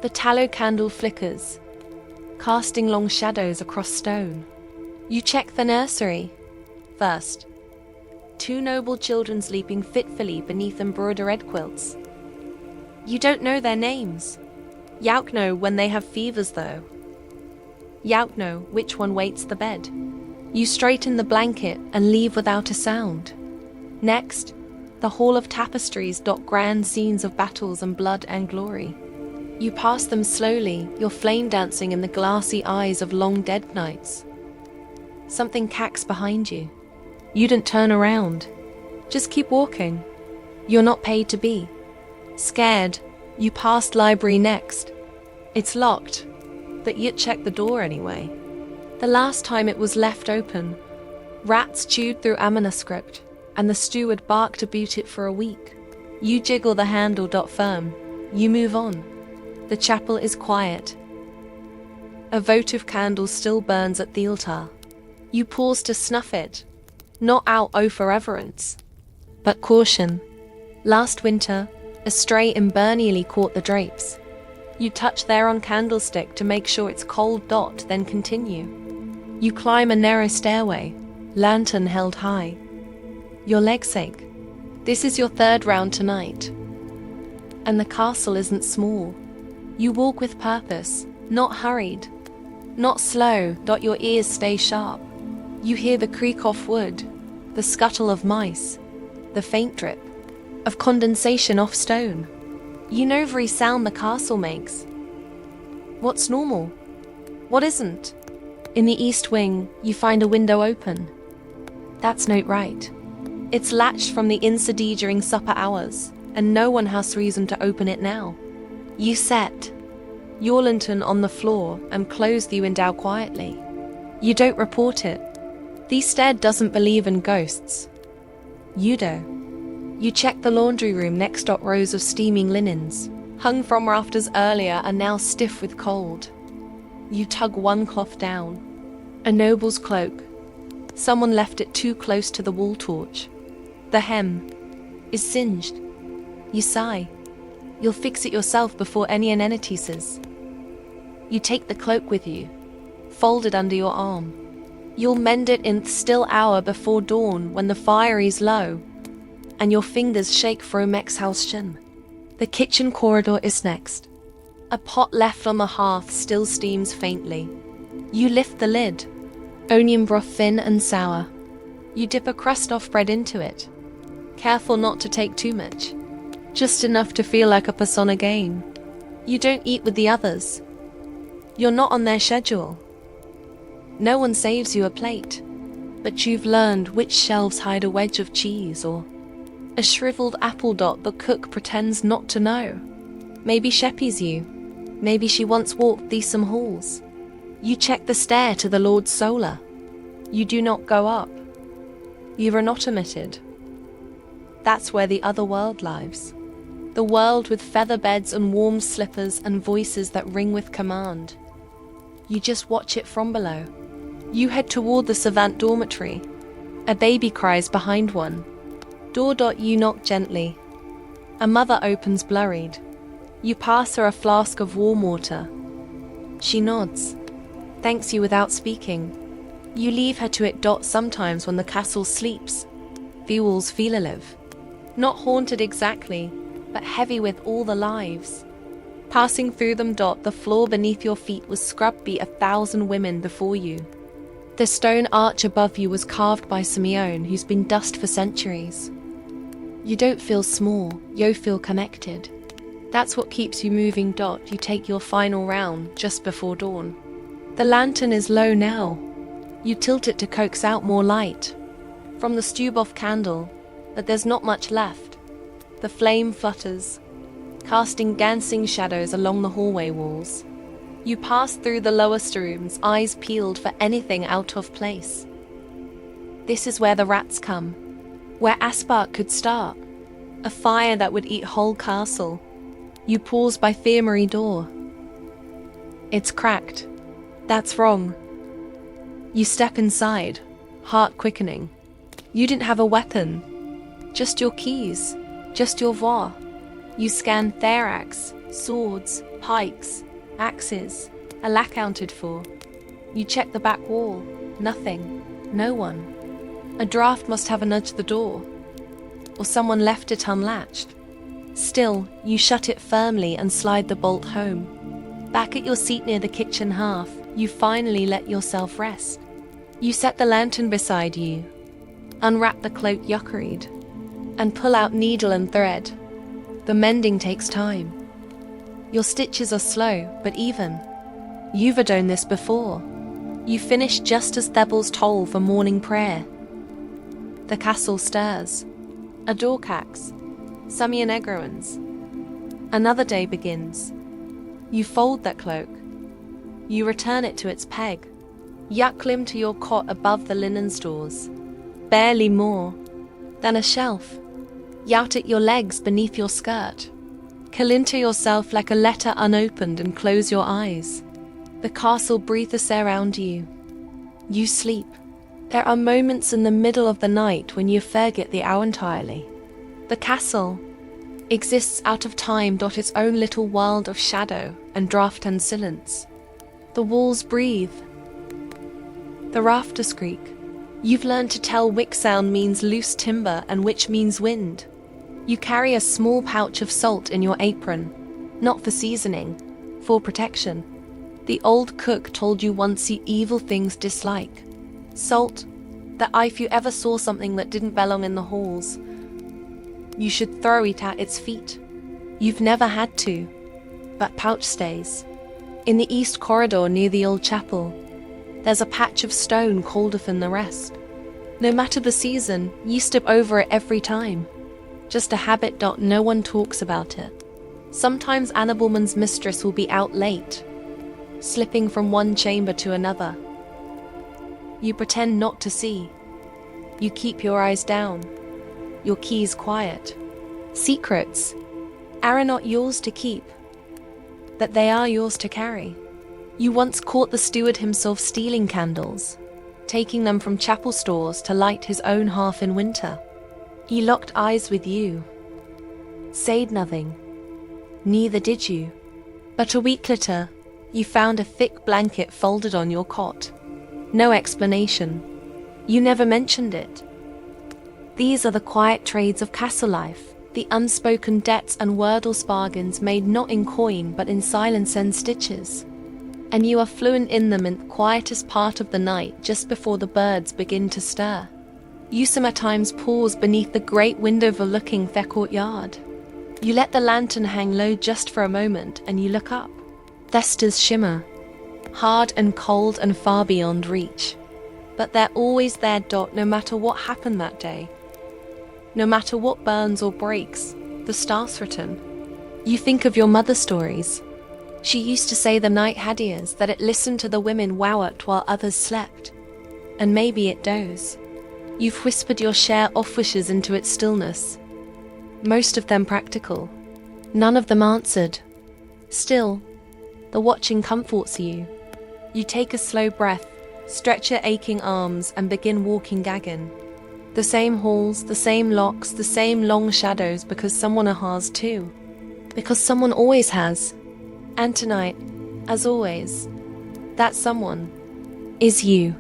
The tallow candle flickers, casting long shadows across stone. You check the nursery first. 2 noble children sleeping fitfully beneath embroidered quilts. You don't know their names. Yauk know when they have fevers though. Yauk know which one waits the bed. You straighten the blanket and leave without a sound. Next, the hall of tapestries dot grand scenes of battles and blood and glory. You pass them slowly, your flame dancing in the glassy eyes of long dead nights. Something cacks behind you. You didn't turn around. Just keep walking. You're not paid to be. Scared, you passed library next. It's locked, but you check the door anyway. The last time it was left open, rats chewed through a manuscript, and the steward barked about it for a week. You jiggle the handle firm. You move on. The chapel is quiet. A votive candle still burns at the altar. You pause to snuff it. Not out for reverence, but caution. Last winter, a stray imperneally caught the drapes. You touch there on candlestick to make sure it's cold. Then continue. You climb a narrow stairway, lantern held high. Your legs ache. This is your 3rd round tonight. And the castle isn't small. You walk with purpose, not hurried, not slow. Your ears stay sharp. You hear the creak of wood, the scuttle of mice, the faint drip of condensation off stone. You know every sound the castle makes. What's normal? What isn't? In the east wing, you find a window open. That's not right. It's latched from the inside during supper hours, and no one has reason to open it now. You set your lantern on the floor and close you window quietly. You don't report it. The stead doesn't believe in ghosts. You do. You check the laundry room next. Rows of steaming linens, hung from rafters earlier, are now stiff with cold. You tug one cloth down. A noble's cloak. Someone left it too close to the wall torch. The hem is singed. You sigh. You'll fix it yourself before any entity says. You take the cloak with you, fold it under your arm. You'll mend it in the still hour before dawn when the fire is low, and your fingers shake for a exhaustion. The kitchen corridor is next. A pot left on the hearth still steams faintly. You lift the lid. Onion broth thin and sour. You dip a crust off bread into it. Careful not to take too much. Just enough to feel like a person again. You don't eat with the others. You're not on their schedule. No one saves you a plate. But you've learned which shelves hide a wedge of cheese or a shriveled apple. The cook pretends not to know. Maybe Sheppy's you. Maybe she once walked these some halls. You check the stair to the Lord's solar. You do not go up. You are not omitted. That's where the other world lives. The world with feather beds and warm slippers and voices that ring with command. You just watch it from below. You head toward the savant dormitory. A baby cries behind one. Door. You knock gently. A mother opens blurried. You pass her a flask of warm water. She nods, thanks you without speaking. You leave her to it. Sometimes when the castle sleeps, the walls feel alive. Not haunted exactly, but heavy with all the lives. Passing through them. The floor beneath your feet was scrubbed by 1,000 women before you. The stone arch above you was carved by Simeon, who's been dust for centuries. You don't feel small, you feel connected. That's what keeps you moving. You take your final round just before dawn. The lantern is low now. You tilt it to coax out more light from the stube-off candle, but there's not much left. The flame flutters, casting dancing shadows along the hallway walls. You pass through the lowest rooms, eyes peeled for anything out of place. This is where the rats come, where Aspark could start, a fire that would eat whole castle. You pause by infirmary door. It's cracked. That's wrong. You step inside, heart quickening. You didn't have a weapon, just your keys, just your voix. You scan therax, swords, pikes, axes, a lack accounted for. You check the back wall, nothing, no one. A draft must have nudged the door, or someone left it unlatched. Still, you shut it firmly and slide the bolt home. Back at your seat near the kitchen hearth, you finally let yourself rest. You set the lantern beside you, unwrap the cloak yuckeried, and pull out needle and thread. The mending takes time. Your stitches are slow, but even. You've done this before. You finish just as Thebel's toll for morning prayer. The castle stirs. A door cracks. Samian Egrowans. Another day begins. You fold that cloak. You return it to its peg. Yucklim to your cot above the linen stores. Barely more than a shelf. Yout at your legs beneath your skirt. Kalinter yourself like a letter unopened and close your eyes. The castle breathes around you. You sleep. There are moments in the middle of the night when you forget the hour entirely. The castle exists out of time. Its own little world of shadow and draught and silence. The walls breathe. The rafters creak. You've learned to tell which sound means loose timber and which means wind. You carry a small pouch of salt in your apron, not for seasoning, for protection. The old cook told you once you evil things dislike. Salt, that if you ever saw something that didn't belong in the halls, you should throw it at its feet. You've never had to, but pouch stays. In the east corridor near the old chapel, there's a patch of stone colder than the rest. No matter the season, you step over it every time. Just a habit. No one talks about it. Sometimes Annabelman's mistress will be out late, slipping from one chamber to another. You pretend not to see. You keep your eyes down, your keys quiet. Secrets are not yours to keep, that they are yours to carry. You once caught the steward himself stealing candles, taking them from chapel stores to light his own hearth in winter. He locked eyes with you, said nothing. Neither did you. But a week later, you found a thick blanket folded on your cot. No explanation. You never mentioned it. These are the quiet trades of castle life, the unspoken debts and wordless bargains made not in coin but in silence and stitches. And you are fluent in them in the quietest part of the night just before the birds begin to stir. You sometimes pause beneath the great window overlooking their courtyard. You let the lantern hang low just for a moment and you look up. Thester's shimmer, hard and cold and far beyond reach. But they're always there, no matter what happened that day. No matter what burns or breaks, the stars return. You think of your mother's stories. She used to say the night hadiyas that it listened to the women wowed while others slept. And maybe it does. You've whispered your share of wishes into its stillness. Most of them practical. None of them answered. Still, the watching comforts you. You take a slow breath, stretch your aching arms, and begin walking gagging. The same halls, the same locks, the same long shadows, because someone has too. Because someone always has. And tonight, as always, that someone is you.